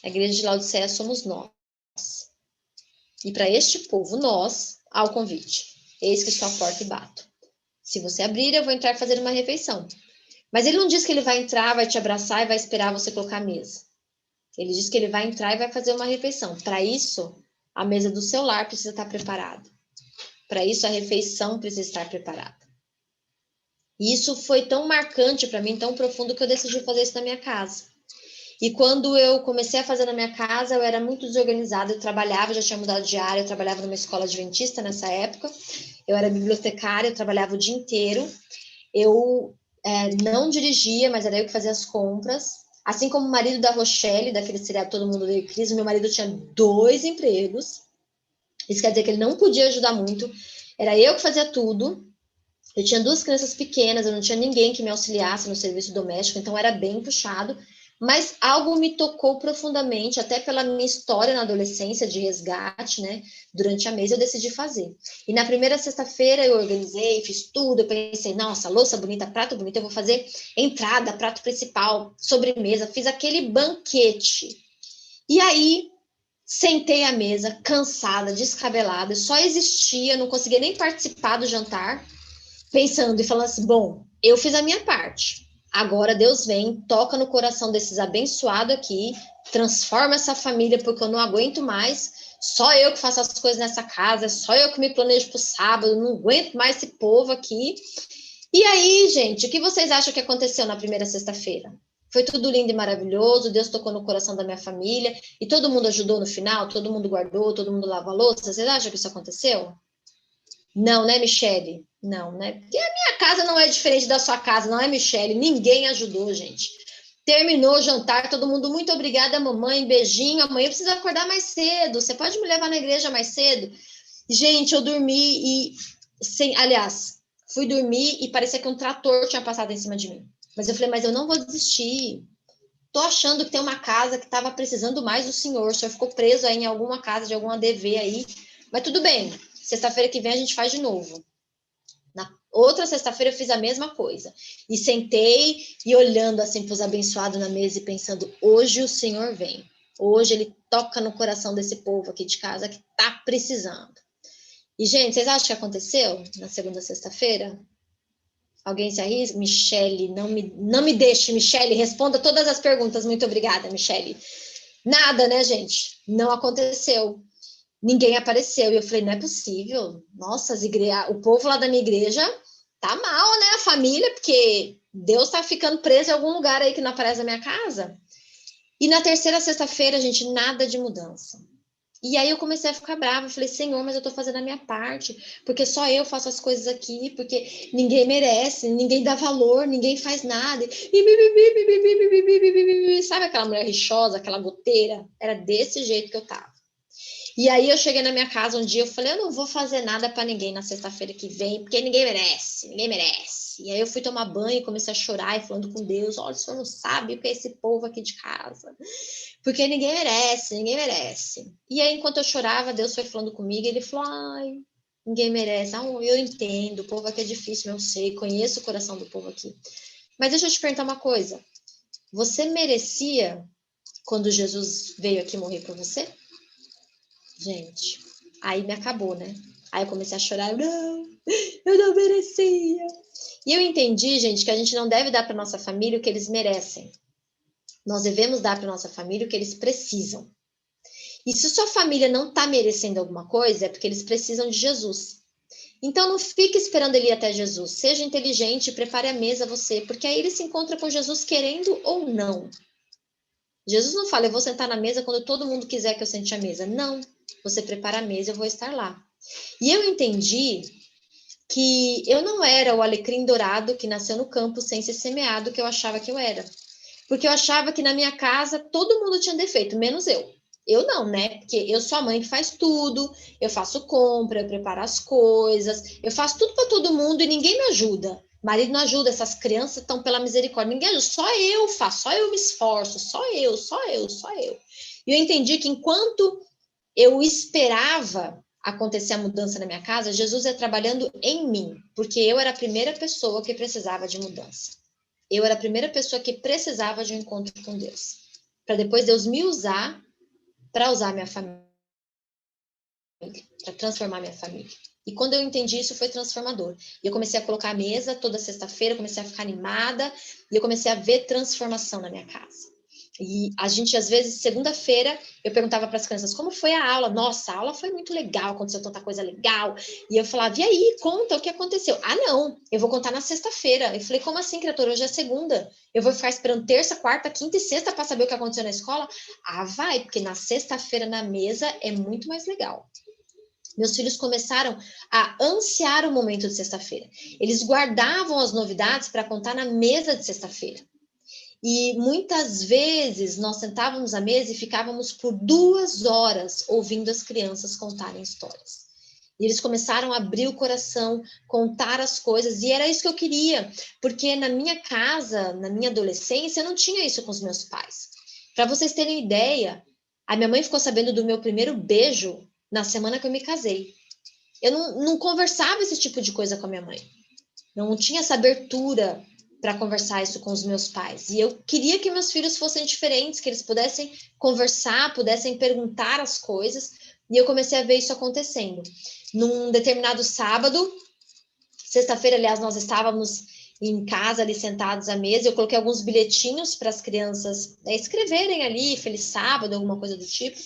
A igreja de Laodiceia somos nós. E para este povo, nós, há o convite. Eis que estou à porta e bato. Se você abrir, eu vou entrar e fazer uma refeição. Mas ele não diz que ele vai entrar, vai te abraçar e vai esperar você colocar a mesa. Ele diz que ele vai entrar e vai fazer uma refeição. Para isso, a mesa do seu lar precisa estar preparada. Para isso, a refeição precisa estar preparada. E isso foi tão marcante para mim, tão profundo, que eu decidi fazer isso na minha casa. E quando eu comecei a fazer na minha casa, eu era muito desorganizada, eu trabalhava, já tinha mudado de área, eu trabalhava numa escola adventista nessa época, eu era bibliotecária, eu trabalhava o dia inteiro, eu não dirigia, mas era eu que fazia as compras, assim como o marido da Rochelle, daquele seriado Todo Mundo Odeia o Chris, meu marido tinha 2 empregos, isso quer dizer que ele não podia ajudar muito, era eu que fazia tudo, eu tinha 2 crianças pequenas, eu não tinha ninguém que me auxiliasse no serviço doméstico, então era bem puxado, mas algo me tocou profundamente, até pela minha história na adolescência de resgate, né? Durante a mesa eu decidi fazer. E na primeira sexta-feira eu organizei, fiz tudo, eu pensei, nossa, louça bonita, prato bonito, eu vou fazer entrada, prato principal, sobremesa, fiz aquele banquete. E aí sentei à mesa, cansada, descabelada, só existia, não conseguia nem participar do jantar, pensando e falando assim, bom, eu fiz a minha parte. Agora Deus vem, toca no coração desses abençoados aqui, transforma essa família, porque eu não aguento mais. Só eu que faço as coisas nessa casa, só eu que me planejo para o sábado, não aguento mais esse povo aqui. E aí, gente, o que vocês acham que aconteceu na primeira sexta-feira? Foi tudo lindo e maravilhoso, Deus tocou no coração da minha família, e todo mundo ajudou no final, todo mundo guardou, todo mundo lavou a louça. Vocês acham que isso aconteceu? Não, né, Michele? Não, né? Porque a minha casa não é diferente da sua casa, não é, Michele? Ninguém ajudou, gente. Terminou o jantar, todo mundo, muito obrigada, mamãe, beijinho. Amanhã eu preciso acordar mais cedo. Você pode me levar na igreja mais cedo? Gente, eu dormi aliás, fui dormir e parecia que um trator tinha passado em cima de mim. Mas eu falei, mas eu não vou desistir. Tô achando que tem uma casa que estava precisando mais do senhor. O senhor ficou preso aí em alguma casa de alguma ADV aí. Mas tudo bem. Sexta-feira que vem a gente faz de novo. Na outra sexta-feira eu fiz a mesma coisa. E sentei e olhando assim para os abençoados na mesa e pensando, hoje o Senhor vem. Hoje ele toca no coração desse povo aqui de casa que tá precisando. E, gente, vocês acham que aconteceu na segunda sexta-feira? Alguém se arrisca? Michele, não me deixe, Michele, responda todas as perguntas. Muito obrigada, Michele. Nada, né, gente? Não aconteceu. Ninguém apareceu. E eu falei, não é possível. Nossa, o povo lá da minha igreja tá mal, né? A família, porque Deus tá ficando preso em algum lugar aí que não aparece na minha casa. E na terceira sexta-feira, gente, nada de mudança. E aí eu comecei a ficar brava. Eu falei, Senhor, mas eu tô fazendo a minha parte. Porque só eu faço as coisas aqui. Porque ninguém merece, ninguém dá valor, ninguém faz nada. Sabe aquela mulher rixosa, aquela goteira? Era desse jeito que eu tava. E aí eu cheguei na minha casa um dia, eu falei, eu não vou fazer nada para ninguém na sexta-feira que vem, porque ninguém merece, ninguém merece. E aí eu fui tomar banho, comecei a chorar e falando com Deus, olha, o senhor não sabe o que é esse povo aqui de casa, porque ninguém merece, ninguém merece. E aí enquanto eu chorava, Deus foi falando comigo, e ele falou, ai, ninguém merece. Ah, eu entendo, o povo aqui é difícil, eu sei, conheço o coração do povo aqui. Mas deixa eu te perguntar uma coisa, você merecia quando Jesus veio aqui morrer por você? Gente, aí me acabou, né? Aí eu comecei a chorar, eu não merecia. E eu entendi, gente, que a gente não deve dar para nossa família o que eles merecem. Nós devemos dar para nossa família o que eles precisam. E se sua família não está merecendo alguma coisa, é porque eles precisam de Jesus. Então não fique esperando ele ir até Jesus. Seja inteligente e prepare a mesa você, porque aí ele se encontra com Jesus querendo ou não. Jesus não fala, eu vou sentar na mesa quando todo mundo quiser que eu sente a mesa. Não, você prepara a mesa, eu vou estar lá. E eu entendi que eu não era o alecrim dourado que nasceu no campo sem ser semeado que eu achava que eu era. Porque eu achava que na minha casa todo mundo tinha defeito, menos eu. Eu não, né? Porque eu sou a mãe que faz tudo, eu faço compra, eu preparo as coisas, eu faço tudo para todo mundo e ninguém me ajuda. Marido não ajuda, essas crianças estão pela misericórdia, ninguém ajuda, só eu faço, só eu me esforço, só eu, só eu, só eu. E eu entendi que enquanto eu esperava acontecer a mudança na minha casa, Jesus ia trabalhando em mim, porque eu era a primeira pessoa que precisava de mudança. Eu era a primeira pessoa que precisava de um encontro com Deus. Para depois Deus me usar para usar minha família, para transformar minha família. E quando eu entendi isso, foi transformador. E eu comecei a colocar a mesa toda sexta-feira, comecei a ficar animada, e eu comecei a ver transformação na minha casa. E a gente, às vezes, segunda-feira, eu perguntava para as crianças, como foi a aula? Nossa, a aula foi muito legal, aconteceu tanta coisa legal. E eu falava, e aí, conta o que aconteceu. Ah, não, eu vou contar na sexta-feira. Eu falei, como assim, criatura? Hoje é segunda. Eu vou ficar esperando terça, quarta, quinta e sexta para saber o que aconteceu na escola? Ah, vai, porque na sexta-feira na mesa é muito mais legal. Meus filhos começaram a ansiar o momento de sexta-feira. Eles guardavam as novidades para contar na mesa de sexta-feira. E muitas vezes nós sentávamos à mesa e ficávamos por 2 horas ouvindo as crianças contarem histórias. E eles começaram a abrir o coração, contar as coisas, e era isso que eu queria, porque na minha casa, na minha adolescência, eu não tinha isso com os meus pais. Para vocês terem ideia, a minha mãe ficou sabendo do meu primeiro beijo na semana que eu me casei. Eu não conversava esse tipo de coisa com a minha mãe. Não tinha essa abertura para conversar isso com os meus pais. E eu queria que meus filhos fossem diferentes, que eles pudessem conversar, pudessem perguntar as coisas. E eu comecei a ver isso acontecendo. Num determinado sábado, sexta-feira, aliás, nós estávamos em casa ali sentados à mesa. Eu coloquei alguns bilhetinhos para as crianças escreverem ali, feliz sábado, alguma coisa do tipo.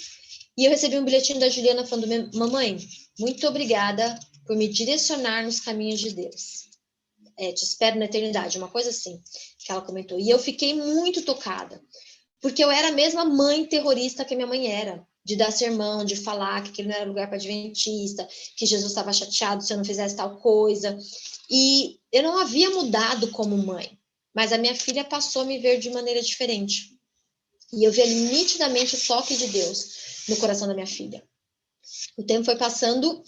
E eu recebi um bilhetinho da Juliana falando, mamãe, muito obrigada por me direcionar nos caminhos de Deus. Te espero na eternidade, uma coisa assim, que ela comentou. E eu fiquei muito tocada, porque eu era a mesma mãe terrorista que a minha mãe era, de dar sermão, de falar que aquele não era lugar para adventista, que Jesus estava chateado se eu não fizesse tal coisa. E eu não havia mudado como mãe, mas a minha filha passou a me ver de maneira diferente. E eu vi ali nitidamente o toque de Deus no coração da minha filha. O tempo foi passando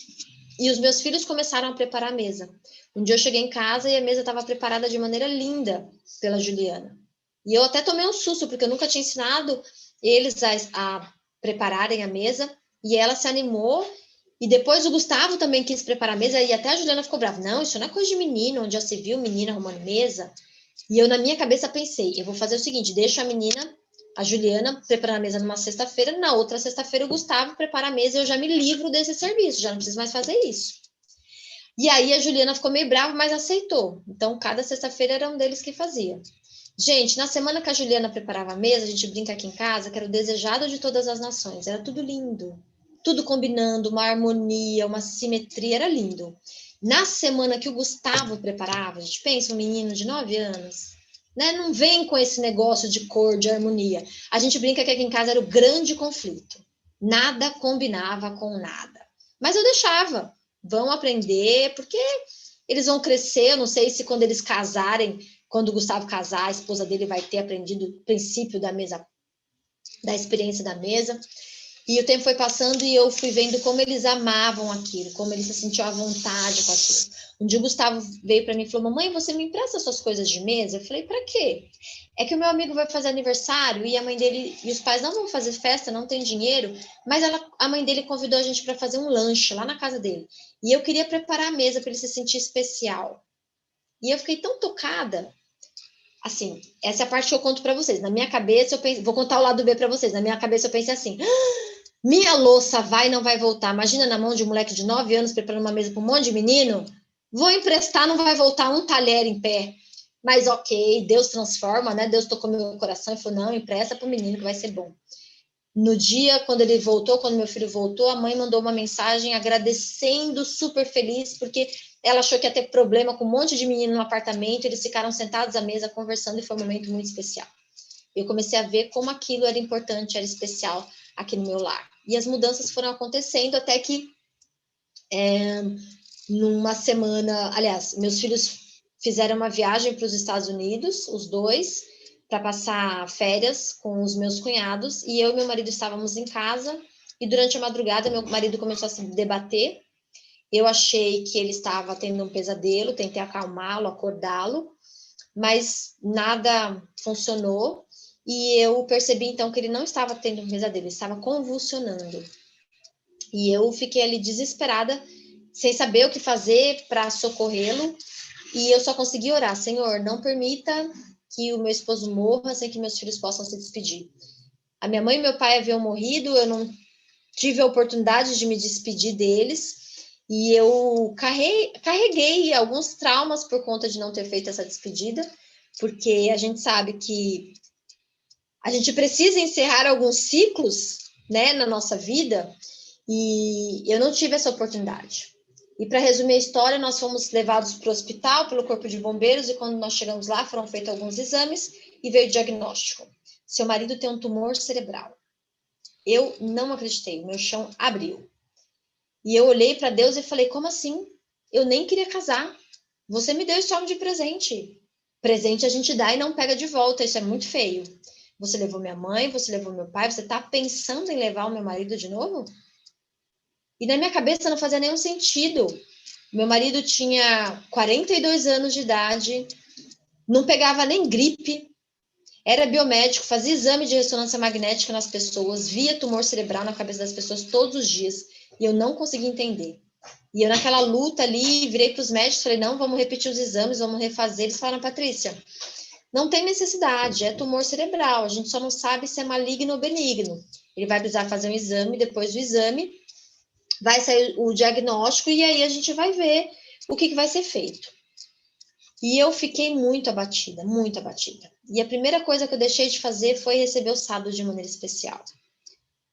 e os meus filhos começaram a preparar a mesa. Um dia eu cheguei em casa e a mesa estava preparada de maneira linda pela Juliana. E eu até tomei um susto, porque eu nunca tinha ensinado eles a prepararem a mesa. E ela se animou. E depois o Gustavo também quis preparar a mesa. E até a Juliana ficou brava. Não, isso não é coisa de menino, onde já se viu menina arrumando mesa. E eu, na minha cabeça, pensei, eu vou fazer o seguinte, deixo a menina, a Juliana, preparar a mesa numa sexta-feira, na outra sexta-feira o Gustavo prepara a mesa e eu já me livro desse serviço, já não preciso mais fazer isso. E aí a Juliana ficou meio brava, mas aceitou. Então, cada sexta-feira era um deles que fazia. Gente, na semana que a Juliana preparava a mesa, a gente brinca aqui em casa, que era o desejado de todas as nações. Era tudo lindo. Tudo combinando, uma harmonia, uma simetria, era lindo. Na semana que o Gustavo preparava, a gente pensa, um menino de 9 anos, né? Não vem com esse negócio de cor, de harmonia. A gente brinca que aqui em casa era o grande conflito. Nada combinava com nada. Mas eu deixava. Vão aprender, porque eles vão crescer. Eu não sei se quando eles casarem, quando o Gustavo casar, a esposa dele vai ter aprendido o princípio da mesa, da experiência da mesa. E o tempo foi passando e eu fui vendo como eles amavam aquilo, como eles se sentiam à vontade com aquilo. Um dia o Gustavo veio para mim e falou: mamãe, você me empresta suas coisas de mesa? Eu falei: para quê? É que o meu amigo vai fazer aniversário e a mãe dele e os pais não vão fazer festa, não tem dinheiro, mas a mãe dele convidou a gente para fazer um lanche lá na casa dele. E eu queria preparar a mesa para ele se sentir especial. E eu fiquei tão tocada. Assim, essa é a parte que eu conto para vocês. Na minha cabeça, eu pensei, vou contar o lado B para vocês. Na minha cabeça, eu pensei assim: minha louça vai e não vai voltar. Imagina na mão de um moleque de 9 anos preparando uma mesa para um monte de menino. Vou emprestar, não vai voltar um talher em pé. Mas ok, Deus transforma, né? Deus tocou meu coração e falou: não, empresta para o menino que vai ser bom. No dia, quando ele voltou, quando meu filho voltou, a mãe mandou uma mensagem agradecendo, super feliz, porque ela achou que ia ter problema com um monte de menino no apartamento. Eles ficaram sentados à mesa conversando e foi um momento muito especial. Eu comecei a ver como aquilo era importante, era especial aqui no meu lar. E as mudanças foram acontecendo até que, numa semana, aliás, meus filhos fizeram uma viagem para os Estados Unidos, os dois, para passar férias com os meus cunhados, e eu e meu marido estávamos em casa, e durante a madrugada meu marido começou a se debater. Eu achei que ele estava tendo um pesadelo, tentei acalmá-lo, acordá-lo, mas nada funcionou, e eu percebi então que ele não estava tendo um pesadelo, ele estava convulsionando. E eu fiquei ali desesperada, sem saber o que fazer para socorrê-lo, e eu só consegui orar: Senhor, não permita que o meu esposo morra sem que meus filhos possam se despedir. A minha mãe e meu pai haviam morrido, eu não tive a oportunidade de me despedir deles, e eu carreguei alguns traumas por conta de não ter feito essa despedida, porque a gente sabe que a gente precisa encerrar alguns ciclos, né, na nossa vida, e eu não tive essa oportunidade. E para resumir a história, nós fomos levados para o hospital pelo Corpo de Bombeiros, e quando nós chegamos lá, foram feitos alguns exames e veio o diagnóstico: seu marido tem um tumor cerebral. Eu não acreditei, o meu chão abriu. E eu olhei para Deus e falei: como assim? Eu nem queria casar. Você me deu esse homem de presente. Presente a gente dá e não pega de volta, isso é muito feio. Você levou minha mãe, você levou meu pai, você está pensando em levar o meu marido de novo? E na minha cabeça não fazia nenhum sentido. Meu marido tinha 42 anos de idade, não pegava nem gripe, era biomédico, fazia exame de ressonância magnética nas pessoas, via tumor cerebral na cabeça das pessoas todos os dias, e eu não conseguia entender. E eu naquela luta ali, virei para os médicos e falei: não, vamos repetir os exames, vamos refazer. Eles falaram: Patrícia, não tem necessidade, é tumor cerebral, a gente só não sabe se é maligno ou benigno. Ele vai precisar fazer um exame, depois do exame vai sair o diagnóstico e aí a gente vai ver o que vai ser feito. E eu fiquei muito abatida, muito abatida. E a primeira coisa que eu deixei de fazer foi receber o sábado de maneira especial.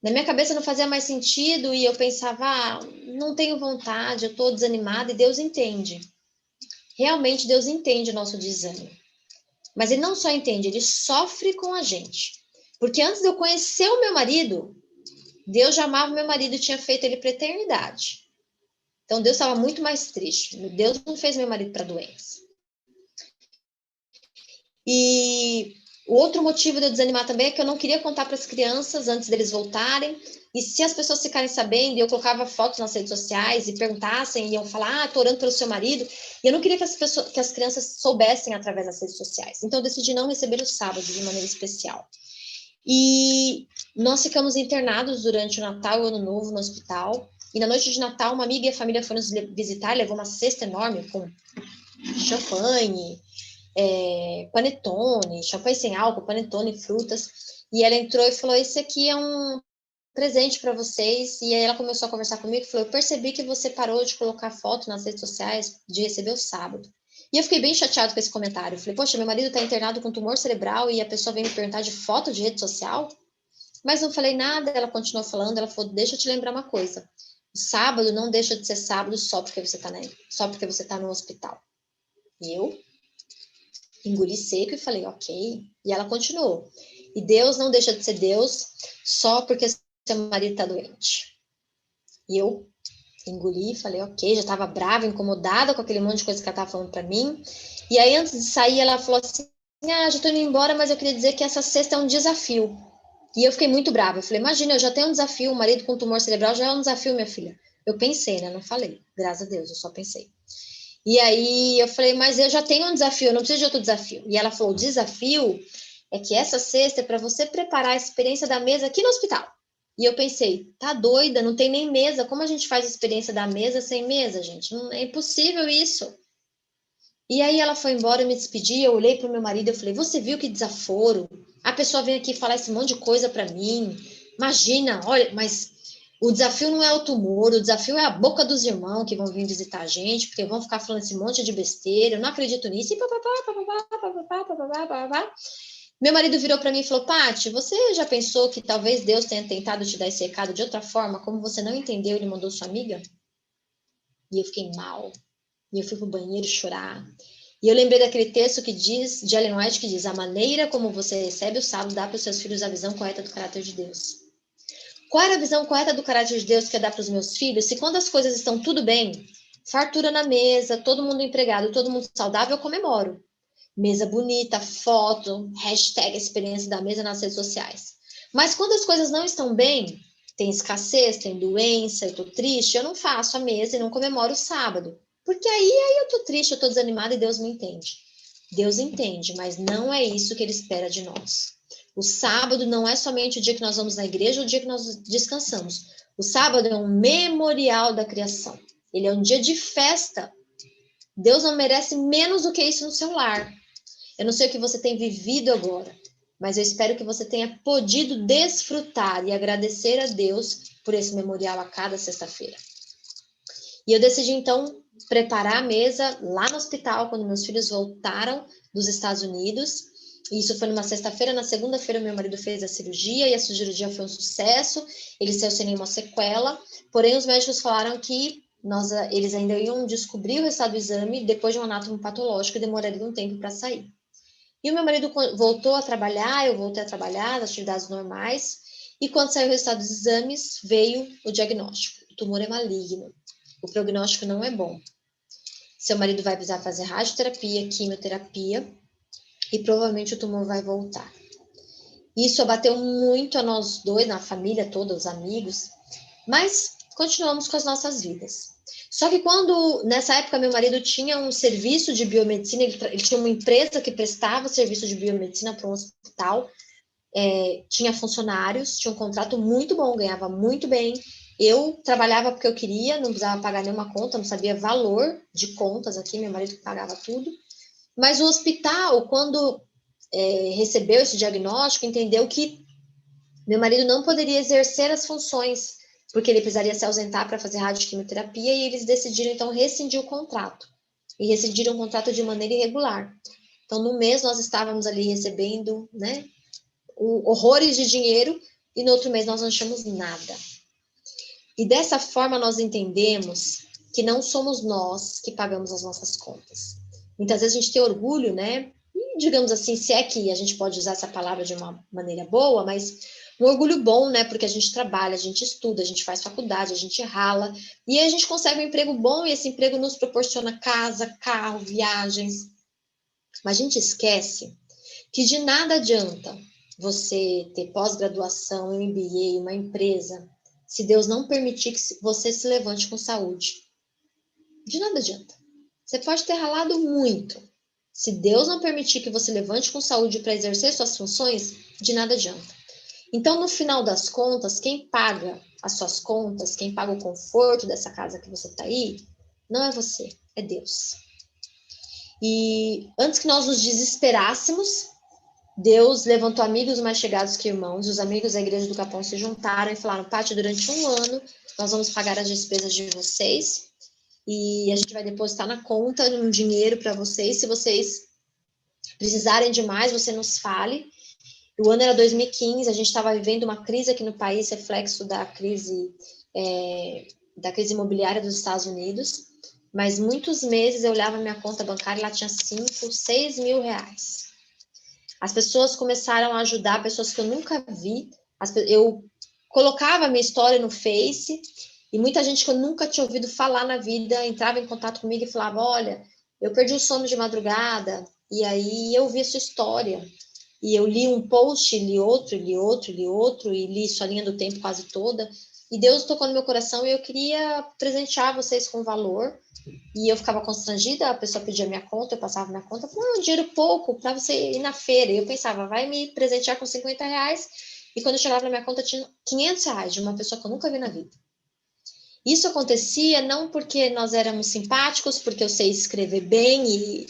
Na minha cabeça não fazia mais sentido e eu pensava: não tenho vontade, eu estou desanimada, e Deus entende. Realmente Deus entende o nosso desânimo. Mas ele não só entende, ele sofre com a gente. Porque antes de eu conhecer o meu marido, Deus já amava o meu marido e tinha feito ele para a eternidade. Então Deus estava muito mais triste. Deus não fez meu marido para doença. E o outro motivo de eu desanimar também é que eu não queria contar para as crianças antes deles voltarem. E se as pessoas ficarem sabendo, eu colocava fotos nas redes sociais e perguntassem, iam falar: tô orando pelo seu marido. E eu não queria que as crianças soubessem através das redes sociais. Então eu decidi não receber o sábado de maneira especial. E nós ficamos internados durante o Natal e o Ano Novo no hospital. E na noite de Natal, uma amiga e a família foram nos visitar, levou uma cesta enorme com champanhe, panetone, champanhe sem álcool, panetone, frutas. E ela entrou e falou: esse aqui é um presente para vocês. E aí ela começou a conversar comigo e falou: eu percebi que você parou de colocar foto nas redes sociais de receber o sábado. E eu fiquei bem chateado com esse comentário. Eu falei: poxa, meu marido está internado com tumor cerebral e a pessoa vem me perguntar de foto de rede social? Mas não falei nada, ela continuou falando. Ela falou: deixa eu te lembrar uma coisa. O sábado não deixa de ser sábado só porque você está no hospital. E eu engoli seco e falei: ok. E ela continuou: e Deus não deixa de ser Deus só porque seu marido está doente. E eu engoli e falei: ok. Já estava brava, incomodada com aquele monte de coisa que ela estava falando para mim. E aí, antes de sair, ela falou assim: já estou indo embora, mas eu queria dizer que essa cesta é um desafio. E eu fiquei muito brava. Eu falei, imagina, eu já tenho um desafio, um marido com tumor cerebral já é um desafio, minha filha. Eu pensei, né? Não falei. Graças a Deus, eu só pensei. E aí eu falei, mas eu já tenho um desafio, eu não preciso de outro desafio. E ela falou, o desafio é que essa sexta é para você preparar a experiência da mesa aqui no hospital. E eu pensei, tá doida, não tem nem mesa. Como a gente faz a experiência da mesa sem mesa, gente? Não, é impossível isso. E aí ela foi embora, eu me despedi, eu olhei para o meu marido, eu falei, você viu que desaforo? A pessoa vem aqui falar esse monte de coisa para mim. Imagina, olha, mas o desafio não é o tumor, o desafio é a boca dos irmãos que vão vir visitar a gente, porque vão ficar falando esse monte de besteira, eu não acredito nisso. E papapá, papapá, papapá, papapá, papapá. Meu marido virou para mim e falou, Paty, você já pensou que talvez Deus tenha tentado te dar esse recado de outra forma, como você não entendeu, ele mandou sua amiga? E eu fiquei mal. E eu fui pro banheiro chorar. E eu lembrei daquele texto que diz, de Ellen White, que diz, a maneira como você recebe o sábado dá para os seus filhos a visão correta do caráter de Deus. Qual era a visão correta do caráter de Deus que eu dar para os meus filhos? Se quando as coisas estão tudo bem, fartura na mesa, todo mundo empregado, todo mundo saudável, eu comemoro. Mesa bonita, foto, hashtag experiência da mesa nas redes sociais. Mas quando as coisas não estão bem, tem escassez, tem doença, eu tô triste, eu não faço a mesa e não comemoro o sábado. Porque aí eu tô triste, eu tô desanimada e Deus me entende. Deus entende, mas não é isso que ele espera de nós. O sábado não é somente o dia que nós vamos na igreja ou o dia que nós descansamos. O sábado é um memorial da criação. Ele é um dia de festa. Deus não merece menos do que isso no seu lar. Eu não sei o que você tem vivido agora, mas eu espero que você tenha podido desfrutar e agradecer a Deus por esse memorial a cada sexta-feira. E eu decidi, então, preparar a mesa lá no hospital, quando meus filhos voltaram dos Estados Unidos. E isso foi numa sexta-feira. Na segunda-feira, meu marido fez a cirurgia e a cirurgia foi um sucesso. Ele saiu sem nenhuma sequela. Porém, os médicos falaram que eles ainda iam descobrir o resultado do exame depois de um anátomo patológico e demoraria um tempo para sair. E o meu marido voltou a trabalhar, eu voltei a trabalhar, as atividades normais. E quando saiu o resultado dos exames, veio o diagnóstico. O tumor é maligno. O prognóstico não é bom. Seu marido vai precisar fazer radioterapia, quimioterapia e provavelmente o tumor vai voltar. Isso abateu muito a nós dois, na família toda, os amigos, mas continuamos com as nossas vidas. Só que nessa época, meu marido tinha um serviço de biomedicina, ele tinha uma empresa que prestava serviço de biomedicina para um hospital, tinha funcionários, tinha um contrato muito bom, ganhava muito bem. Eu trabalhava porque eu queria, não precisava pagar nenhuma conta, não sabia valor de contas aqui, meu marido pagava tudo. Mas o hospital, quando recebeu esse diagnóstico, entendeu que meu marido não poderia exercer as funções, porque ele precisaria se ausentar para fazer radioquimioterapia, e eles decidiram, então, rescindir o contrato. E rescindiram o contrato de maneira irregular. Então, no mês, nós estávamos ali recebendo, né, horrores de dinheiro, e no outro mês nós não achamos nada. E dessa forma nós entendemos que não somos nós que pagamos as nossas contas. Muitas vezes a gente tem orgulho, né? E, digamos assim, se é que a gente pode usar essa palavra de uma maneira boa, mas um orgulho bom, né? Porque a gente trabalha, a gente estuda, a gente faz faculdade, a gente rala, e aí a gente consegue um emprego bom, e esse emprego nos proporciona casa, carro, viagens. Mas a gente esquece que de nada adianta você ter pós-graduação, um MBA, uma empresa, se Deus não permitir que você se levante com saúde. De nada adianta. Você pode ter ralado muito. Se Deus não permitir que você levante com saúde para exercer suas funções, de nada adianta. Então, no final das contas, quem paga as suas contas, quem paga o conforto dessa casa que você está aí, não é você, é Deus. E antes que nós nos desesperássemos, Deus levantou amigos mais chegados que irmãos. Os amigos da igreja do Capão se juntaram e falaram, Paty, durante um ano nós vamos pagar as despesas de vocês e a gente vai depositar na conta um dinheiro para vocês. Se vocês precisarem de mais, você nos fale. O ano era 2015, a gente estava vivendo uma crise aqui no país, reflexo da crise imobiliária dos Estados Unidos. Mas muitos meses eu olhava minha conta bancária e lá tinha 5, 6 mil reais. As pessoas começaram a ajudar, pessoas que eu nunca vi. Eu colocava a minha história no Face e muita gente que eu nunca tinha ouvido falar na vida entrava em contato comigo e falava, olha, eu perdi o sono de madrugada e aí eu vi a sua história. e eu li um post, li outro, li outro, li outro, e li sua linha do tempo quase toda, e Deus tocou no meu coração e eu queria presentear vocês com valor, e eu ficava constrangida, a pessoa pedia minha conta, eu passava minha conta, falava, um dinheiro pouco para você ir na feira, e eu pensava, vai me presentear com R$ 50, e quando eu chegava na minha conta tinha R$ 500 de uma pessoa que eu nunca vi na vida. Isso acontecia não porque nós éramos simpáticos, porque eu sei escrever bem e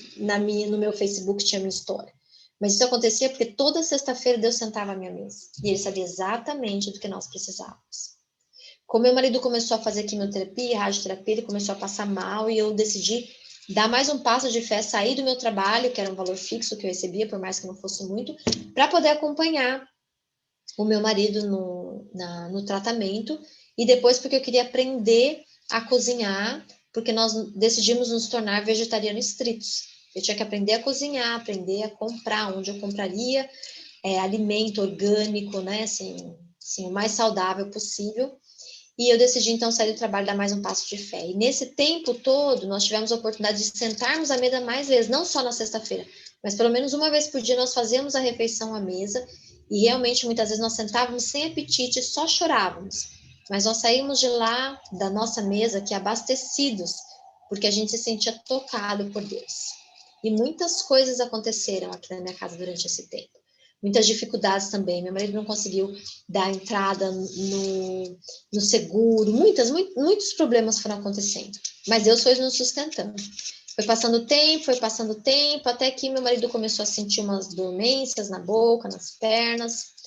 no meu Facebook tinha minha história. Mas isso acontecia porque toda sexta-feira Deus sentava à minha mesa. E Ele sabia exatamente do que nós precisávamos. Como meu marido começou a fazer quimioterapia, radioterapia, ele começou a passar mal e eu decidi dar mais um passo de fé, sair do meu trabalho, que era um valor fixo que eu recebia, por mais que não fosse muito, para poder acompanhar o meu marido no tratamento, e depois porque eu queria aprender a cozinhar, porque nós decidimos nos tornar vegetarianos estritos. Eu tinha que aprender a cozinhar, aprender a comprar, onde eu compraria alimento orgânico, né, assim, o mais saudável possível. E eu decidi, então, sair do trabalho e dar mais um passo de fé. E nesse tempo todo, nós tivemos a oportunidade de sentarmos à mesa mais vezes, não só na sexta-feira, mas pelo menos uma vez por dia nós fazíamos a refeição à mesa, e realmente, muitas vezes, nós sentávamos sem apetite, só chorávamos. Mas nós saímos de lá, da nossa mesa, que abastecidos, porque a gente se sentia tocado por Deus. E muitas coisas aconteceram aqui na minha casa durante esse tempo. Muitas dificuldades também. Meu marido não conseguiu dar entrada no seguro. Muitos problemas foram acontecendo. Mas Deus foi nos sustentando. Foi passando tempo, até que meu marido começou a sentir umas dormências na boca, nas pernas.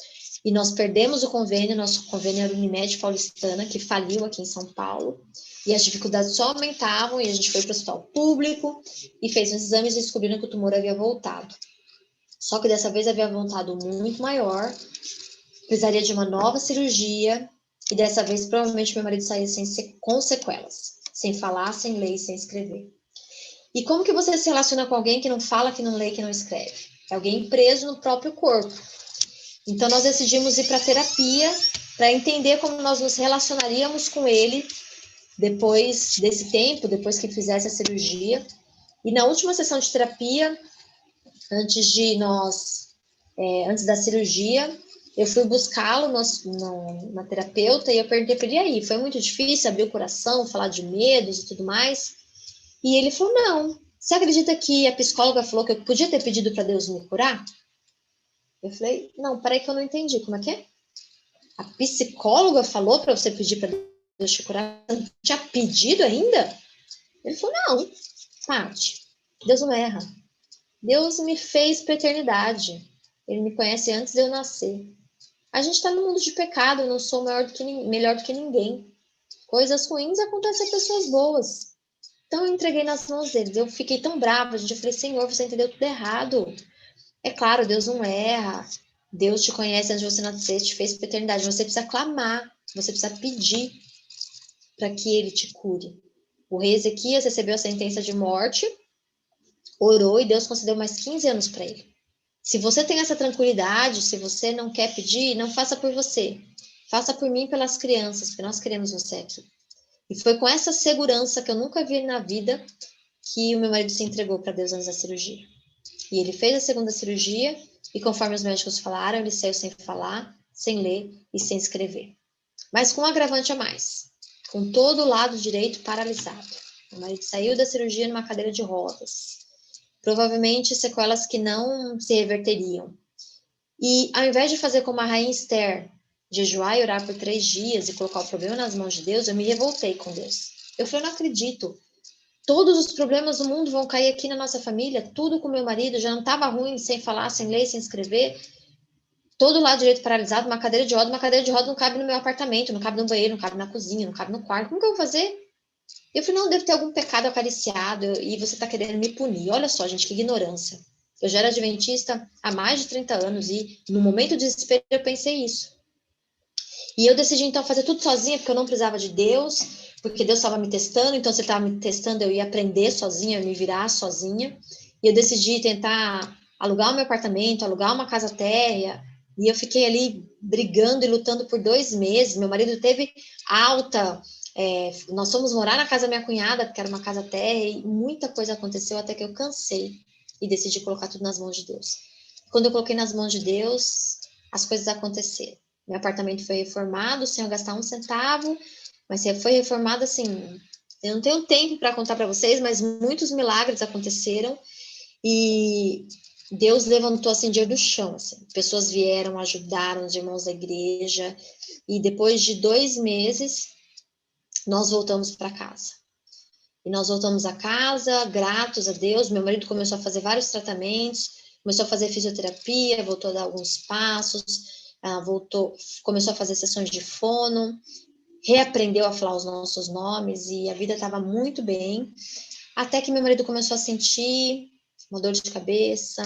E nós perdemos o convênio. Nosso convênio era o Unimed Paulistana, que faliu aqui em São Paulo. E as dificuldades só aumentavam. E a gente foi para o hospital público e fez uns exames e descobriram que o tumor havia voltado. Só que dessa vez havia voltado muito maior, precisaria de uma nova cirurgia, e dessa vez provavelmente meu marido saía com sequelas, sem falar, sem ler e sem escrever. E como que você se relaciona com alguém que não fala, que não lê, que não escreve? É alguém preso no próprio corpo. Então nós decidimos ir para terapia para entender como nós nos relacionaríamos com ele depois desse tempo, depois que fizesse a cirurgia. E na última sessão de terapia, antes da cirurgia, eu fui buscá-lo na terapeuta e eu perguntei para ele, e aí, foi muito difícil abrir o coração, falar de medos e tudo mais? E ele falou, não. Você acredita que a psicóloga falou que eu podia ter pedido para Deus me curar? Eu falei, não, peraí que eu não entendi, como é que é? A psicóloga falou para você pedir para Deus te curar? Você não tinha pedido ainda? Ele falou, não, Paty, Deus não erra. Deus me fez para a eternidade. Ele me conhece antes de eu nascer. A gente está no mundo de pecado, eu não sou melhor do que ninguém. Coisas ruins acontecem a pessoas boas. Então eu entreguei nas mãos deles. Eu fiquei tão brava, gente. Eu falei, Senhor, você entendeu tudo errado. É claro, Deus não erra. Deus te conhece antes de você nascer, te fez para a eternidade. Você precisa clamar, você precisa pedir para que ele te cure. O rei Ezequias recebeu a sentença de morte, orou e Deus concedeu mais 15 anos para ele. Se você tem essa tranquilidade, se você não quer pedir, não faça por você. Faça por mim e pelas crianças, porque nós queremos você aqui. E foi com essa segurança que eu nunca vi na vida que o meu marido se entregou para Deus antes da cirurgia. E ele fez a segunda cirurgia e conforme os médicos falaram, ele saiu sem falar, sem ler e sem escrever. Mas com um agravante a mais, com todo o lado direito paralisado. O marido saiu da cirurgia numa cadeira de rodas. Provavelmente sequelas que não se reverteriam. E ao invés de fazer como a rainha Esther, jejuar e orar por 3 dias e colocar o problema nas mãos de Deus, eu me revoltei com Deus. Eu falei, eu não acredito. Todos os problemas do mundo vão cair aqui na nossa família, tudo com meu marido, já não estava ruim, sem falar, sem ler, sem escrever. Todo lado direito paralisado, uma cadeira de roda não cabe no meu apartamento, não cabe no banheiro, não cabe na cozinha, não cabe no quarto. Como que eu vou fazer? Eu falei, não, deve ter algum pecado acariciado e você está querendo me punir. Olha só, gente, que ignorância. Eu já era adventista há mais de 30 anos e no momento de desespero eu pensei isso. E eu decidi então fazer tudo sozinha, porque eu não precisava de Deus, porque Deus estava me testando, então se ele estava me testando eu ia aprender sozinha, eu ia me virar sozinha. E eu decidi tentar alugar o meu apartamento, alugar uma casa térrea, e eu fiquei ali brigando e lutando por 2 meses. Meu marido teve alta, nós fomos morar na casa da minha cunhada, porque era uma casa térrea, e muita coisa aconteceu até que eu cansei e decidi colocar tudo nas mãos de Deus. Quando eu coloquei nas mãos de Deus, as coisas aconteceram. Meu apartamento foi reformado sem eu gastar um centavo, mas foi reformado assim. Eu não tenho tempo para contar para vocês, mas muitos milagres aconteceram e Deus levantou assim dinheiro do chão. Assim. Pessoas vieram, ajudaram os irmãos da igreja e depois de 2 meses nós voltamos para casa. E nós voltamos a casa, gratos a Deus. Meu marido começou a fazer vários tratamentos, começou a fazer fisioterapia, voltou a dar alguns passos, começou a fazer sessões de fono, reaprendeu a falar os nossos nomes e a vida estava muito bem. Até que meu marido começou a sentir uma dor de cabeça,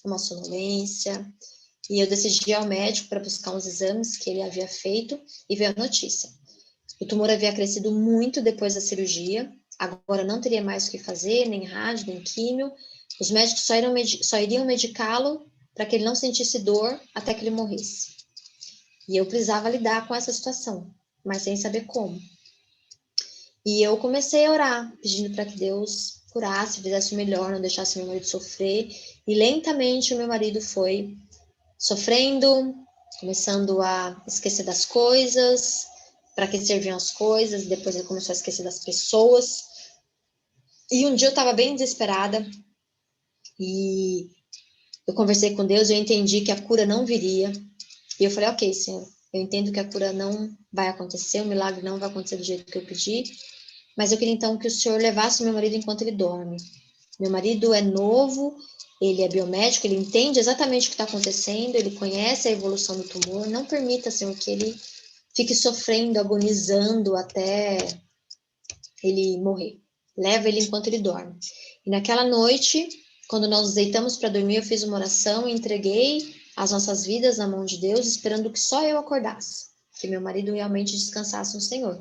uma sonolência. E eu decidi ir ao médico para buscar uns exames que ele havia feito e veio a notícia. O tumor havia crescido muito depois da cirurgia. Agora não teria mais o que fazer, nem rádio, nem químio. Os médicos só iriam medicá-lo para que ele não sentisse dor até que ele morresse. E eu precisava lidar com essa situação, mas sem saber como. E eu comecei a orar, pedindo para que Deus curasse, fizesse o melhor, não deixasse meu marido sofrer. E lentamente o meu marido foi sofrendo, começando a esquecer das coisas, para que serviam as coisas, depois ele começou a esquecer das pessoas. E um dia eu estava bem desesperada e eu conversei com Deus e eu entendi que a cura não viria. E eu falei, ok, Senhor, eu entendo que a cura não vai acontecer, o milagre não vai acontecer do jeito que eu pedi, mas eu queria então que o Senhor levasse meu marido enquanto ele dorme. Meu marido é novo, ele é biomédico, ele entende exatamente o que está acontecendo, ele conhece a evolução do tumor, não permita, Senhor, que ele fique sofrendo, agonizando até ele morrer. Leva ele enquanto ele dorme. E naquela noite, quando nós nos deitamos para dormir, eu fiz uma oração e entreguei as nossas vidas na mão de Deus, esperando que só eu acordasse, que meu marido realmente descansasse no Senhor.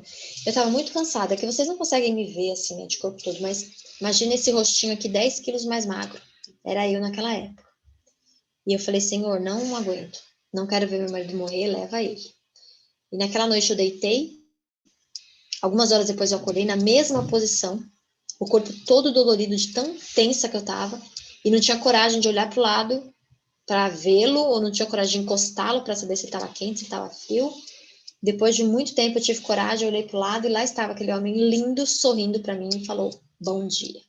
Eu estava muito cansada, que vocês não conseguem me ver assim, né, de corpo todo, mas imagina esse rostinho aqui 10 quilos mais magro. Era eu naquela época. E eu falei, Senhor, não aguento. Não quero ver meu marido morrer, leva ele. E naquela noite eu deitei. Algumas horas depois eu acordei na mesma posição, o corpo todo dolorido de tão tensa que eu estava, e não tinha coragem de olhar para o lado para vê-lo, ou não tinha coragem de encostá-lo para saber se estava quente, se estava frio. Depois de muito tempo eu tive coragem, eu olhei para o lado e lá estava aquele homem lindo, sorrindo para mim e falou, bom dia.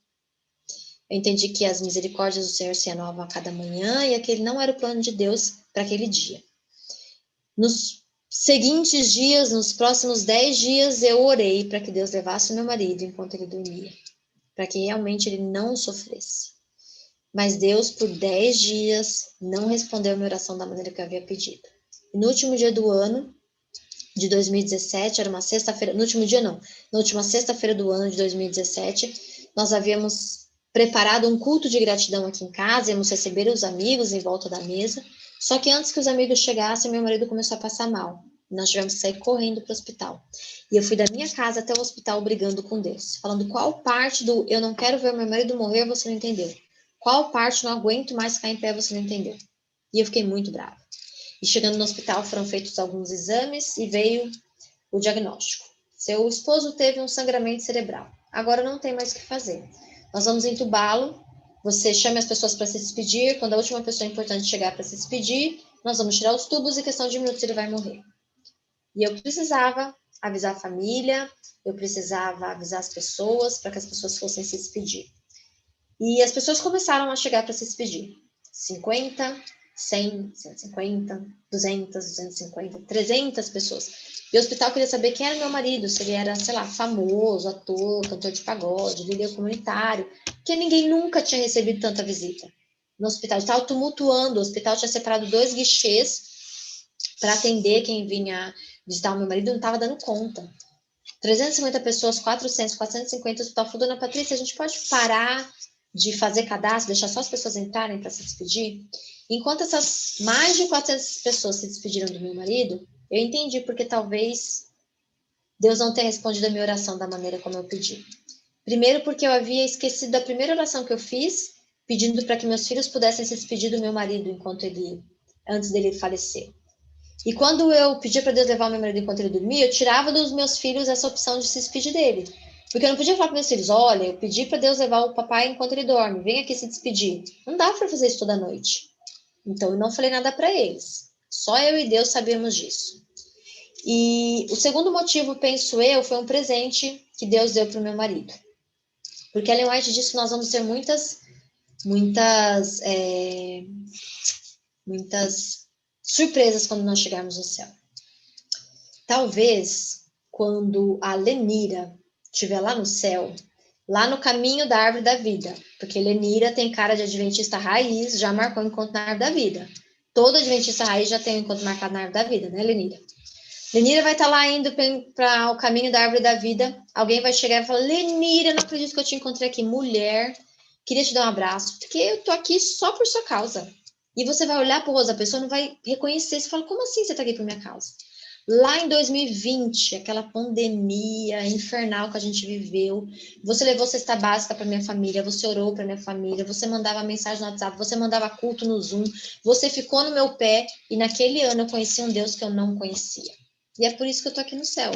Eu entendi que as misericórdias do Senhor se renovam a cada manhã e aquele não era o plano de Deus para aquele dia. Nos seguintes dias, nos próximos 10 dias, eu orei para que Deus levasse o meu marido enquanto ele dormia, para que realmente ele não sofresse. Mas Deus, por 10 dias, não respondeu a minha oração da maneira que eu havia pedido. E no último dia do ano de 2017, era uma sexta-feira, no último dia não, na última sexta-feira do ano de 2017, nós havíamos preparado um culto de gratidão aqui em casa, íamos receber os amigos em volta da mesa, só que antes que os amigos chegassem, meu marido começou a passar mal. Nós tivemos que sair correndo para o hospital. E eu fui da minha casa até o hospital brigando com Deus, falando qual parte do eu não quero ver meu marido morrer você não entendeu. Qual parte não aguento mais ficar em pé você não entendeu. E eu fiquei muito brava. E chegando no hospital foram feitos alguns exames e veio o diagnóstico. Seu esposo teve um sangramento cerebral. Agora não tem mais o que fazer. Nós vamos entubá-lo. Você chame as pessoas para se despedir. Quando a última pessoa importante chegar para se despedir, nós vamos tirar os tubos e em questão de minutos ele vai morrer. E eu precisava avisar a família, eu precisava avisar as pessoas para que as pessoas fossem se despedir. E as pessoas começaram a chegar para se despedir. 50, 100, 150, 200, 250, 300 pessoas. E o hospital queria saber quem era meu marido, se ele era, sei lá, famoso, ator, cantor de pagode, líder comunitário, porque ninguém nunca tinha recebido tanta visita. No hospital estava tumultuando, o hospital tinha separado 2 guichês para atender quem vinha visitar o meu marido, não estava dando conta. 350 pessoas, 400, 450, o hospital falou, dona Patrícia, a gente pode parar de fazer cadastro, deixar só as pessoas entrarem para se despedir? Enquanto essas mais de 400 pessoas se despediram do meu marido, eu entendi porque talvez Deus não tenha respondido a minha oração da maneira como eu pedi. Primeiro porque eu havia esquecido da primeira oração que eu fiz, pedindo para que meus filhos pudessem se despedir do meu marido antes dele falecer. E quando eu pedi para Deus levar o meu marido enquanto ele dormia, eu tirava dos meus filhos essa opção de se despedir dele. Porque eu não podia falar para meus filhos, olha, eu pedi para Deus levar o papai enquanto ele dorme, vem aqui se despedir. Não dá para fazer isso toda noite. Então, eu não falei nada para eles. Só eu e Deus sabíamos disso. E o segundo motivo, penso eu, foi um presente que Deus deu para o meu marido. Porque Ellen White disse que nós vamos ter muitas surpresas quando nós chegarmos no céu. Talvez, quando a Lenira estiver lá no céu, lá no caminho da árvore da vida, porque Lenira tem cara de adventista raiz, já marcou encontro na árvore da vida. Todo adventista raiz já tem um encontro marcado na árvore da vida, né, Lenira? Lenira vai estar lá indo para o caminho da árvore da vida. Alguém vai chegar e falar: Lenira, não acredito que eu te encontrei aqui. Mulher, queria te dar um abraço, porque eu tô aqui só por sua causa. E você vai olhar para o rosto da pessoa, não vai reconhecer. Você fala: como assim você está aqui por minha causa? Lá em 2020, aquela pandemia infernal que a gente viveu, você levou cesta básica para minha família, você orou para minha família, você mandava mensagem no WhatsApp, você mandava culto no Zoom, você ficou no meu pé, e naquele ano eu conheci um Deus que eu não conhecia. E é por isso que eu tô aqui no céu.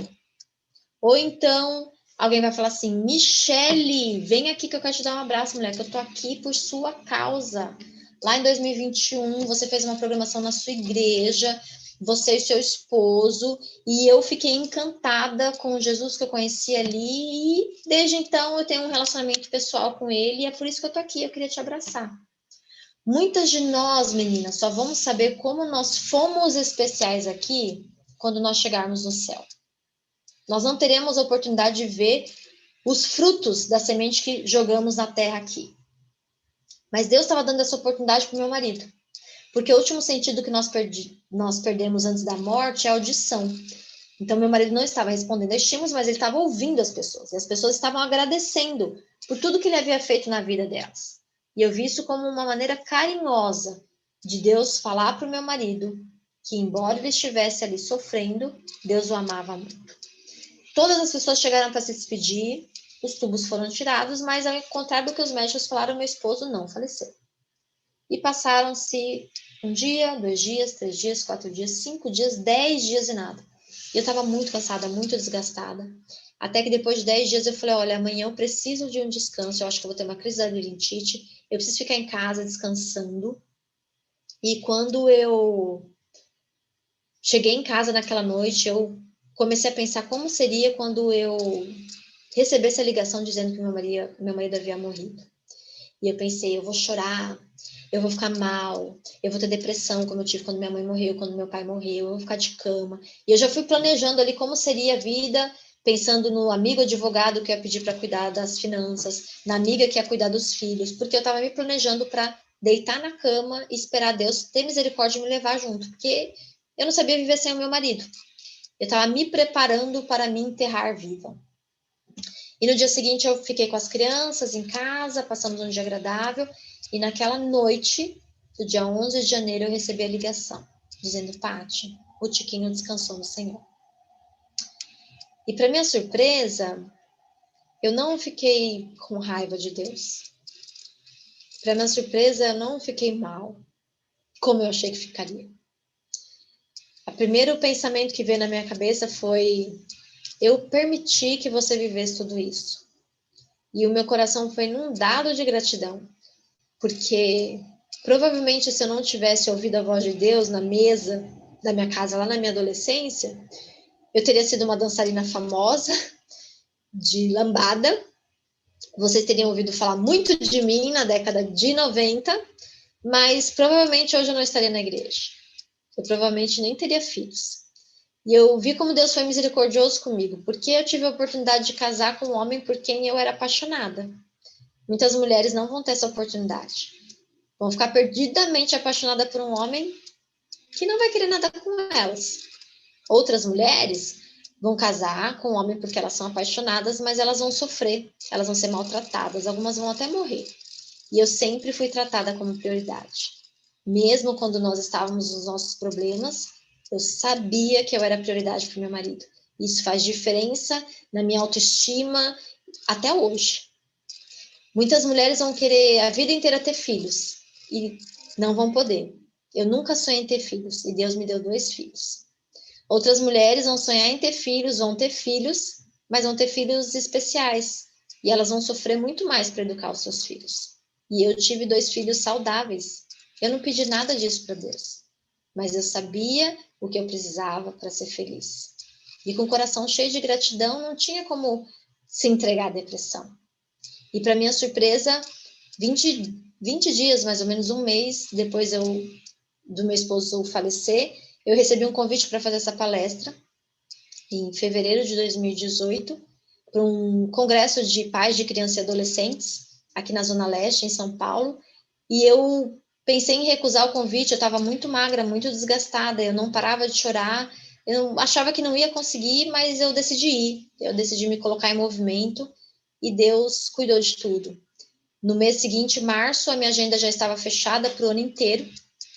Ou então, alguém vai falar assim: Michele, vem aqui que eu quero te dar um abraço, mulher, que eu tô aqui por sua causa. Lá em 2021, você fez uma programação na sua igreja, você e seu esposo, e eu fiquei encantada com o Jesus que eu conheci ali, e desde então eu tenho um relacionamento pessoal com ele, e é por isso que eu tô aqui, eu queria te abraçar. Muitas de nós, meninas, só vamos saber como nós fomos especiais aqui quando nós chegarmos no céu. Nós não teremos a oportunidade de ver os frutos da semente que jogamos na terra aqui. Mas Deus estava dando essa oportunidade para o meu marido. Porque o último sentido que nós perdemos antes da morte é a audição. Então, meu marido não estava respondendo a estímulos, mas ele estava ouvindo as pessoas. E as pessoas estavam agradecendo por tudo que ele havia feito na vida delas. E eu vi isso como uma maneira carinhosa de Deus falar para o meu marido que, embora ele estivesse ali sofrendo, Deus o amava muito. Todas as pessoas chegaram para se despedir, os tubos foram tirados, mas ao contrário do que os médicos falaram, meu esposo não faleceu. E passaram-se 1 dia, 2 dias, 3 dias, 4 dias, 5 dias, 10 dias e nada. E eu estava muito cansada, muito desgastada. Até que depois de 10 dias eu falei: olha, amanhã eu preciso de um descanso, eu acho que eu vou ter uma crise da labirintite, eu preciso ficar em casa descansando. E quando eu cheguei em casa naquela noite, eu comecei a pensar como seria quando eu recebesse a ligação dizendo que meu marido havia morrido. E eu pensei: eu vou chorar, eu vou ficar mal, eu vou ter depressão, como eu tive quando minha mãe morreu, quando meu pai morreu, eu vou ficar de cama. E eu já fui planejando ali como seria a vida, pensando no amigo advogado que ia pedir para cuidar das finanças, na amiga que ia cuidar dos filhos, porque eu estava me planejando para deitar na cama e esperar Deus ter misericórdia e me levar junto, porque eu não sabia viver sem o meu marido. Eu estava me preparando para me enterrar viva. E no dia seguinte eu fiquei com as crianças em casa, passamos um dia agradável, e naquela noite do dia 11 de janeiro eu recebi a ligação, dizendo: Paty, o Tiquinho descansou no Senhor. E para minha surpresa, eu não fiquei com raiva de Deus. Para minha surpresa, eu não fiquei mal, como eu achei que ficaria. O primeiro pensamento que veio na minha cabeça foi: eu permiti que você vivesse tudo isso. E o meu coração foi inundado de gratidão, porque provavelmente se eu não tivesse ouvido a voz de Deus na mesa da minha casa lá na minha adolescência, eu teria sido uma dançarina famosa de lambada. Vocês teriam ouvido falar muito de mim na década de 90, mas provavelmente hoje eu não estaria na igreja. Eu provavelmente nem teria filhos. E eu vi como Deus foi misericordioso comigo, porque eu tive a oportunidade de casar com um homem por quem eu era apaixonada. Muitas mulheres não vão ter essa oportunidade. Vão ficar perdidamente apaixonadas por um homem que não vai querer nada com elas. Outras mulheres vão casar com um homem porque elas são apaixonadas, mas elas vão sofrer, elas vão ser maltratadas, algumas vão até morrer. E eu sempre fui tratada como prioridade. Mesmo quando nós estávamos nos nossos problemas, eu sabia que eu era prioridade para o meu marido. Isso faz diferença na minha autoestima até hoje. Muitas mulheres vão querer a vida inteira ter filhos e não vão poder. Eu nunca sonhei em ter filhos e Deus me deu 2 filhos. Outras mulheres vão sonhar em ter filhos, vão ter filhos, mas vão ter filhos especiais. E elas vão sofrer muito mais para educar os seus filhos. E eu tive 2 filhos saudáveis. Eu não pedi nada disso para Deus, mas eu sabia o que eu precisava para ser feliz. E com o coração cheio de gratidão, não tinha como se entregar à depressão. E para minha surpresa, 20 dias, mais ou menos um mês depois do meu esposo falecer, eu recebi um convite para fazer essa palestra em fevereiro de 2018, para um congresso de pais de crianças e adolescentes, aqui na Zona Leste, em São Paulo, e eu pensei em recusar o convite, eu estava muito magra, muito desgastada, eu não parava de chorar, eu achava que não ia conseguir, mas eu decidi ir, eu decidi me colocar em movimento, e Deus cuidou de tudo. No mês seguinte, março, a minha agenda já estava fechada para o ano inteiro.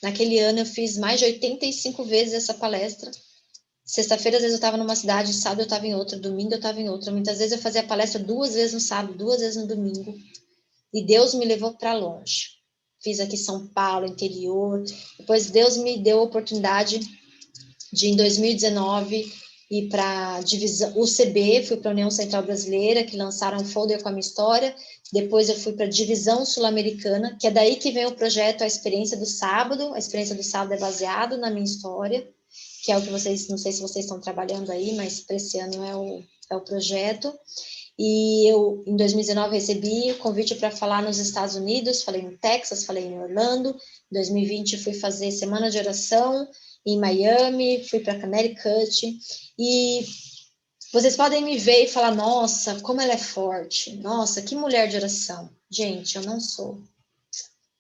Naquele ano, eu fiz mais de 85 vezes essa palestra. Sexta-feira, às vezes, eu estava numa cidade, sábado eu estava em outra, domingo eu estava em outra. Muitas vezes eu fazia palestra 2 vezes no sábado, 2 vezes no domingo. E Deus me levou para longe. Fiz aqui São Paulo, interior. Depois Deus me deu a oportunidade de, em 2019, ir para a divisão UCB, fui para a União Central Brasileira, que lançaram um folder com a minha história. Depois eu fui para a divisão sul-americana, que é daí que vem o projeto A Experiência do Sábado. A Experiência do Sábado é baseado na minha história, que é o que vocês, não sei se vocês estão trabalhando aí, mas para esse ano é o projeto. E eu, em 2019, recebi o convite para falar nos Estados Unidos, falei no Texas, falei em Orlando. Em 2020, fui fazer Semana de Oração em Miami, fui para Connecticut. E vocês podem me ver e falar, nossa, como ela é forte. Nossa, que mulher de oração. Gente, eu não sou.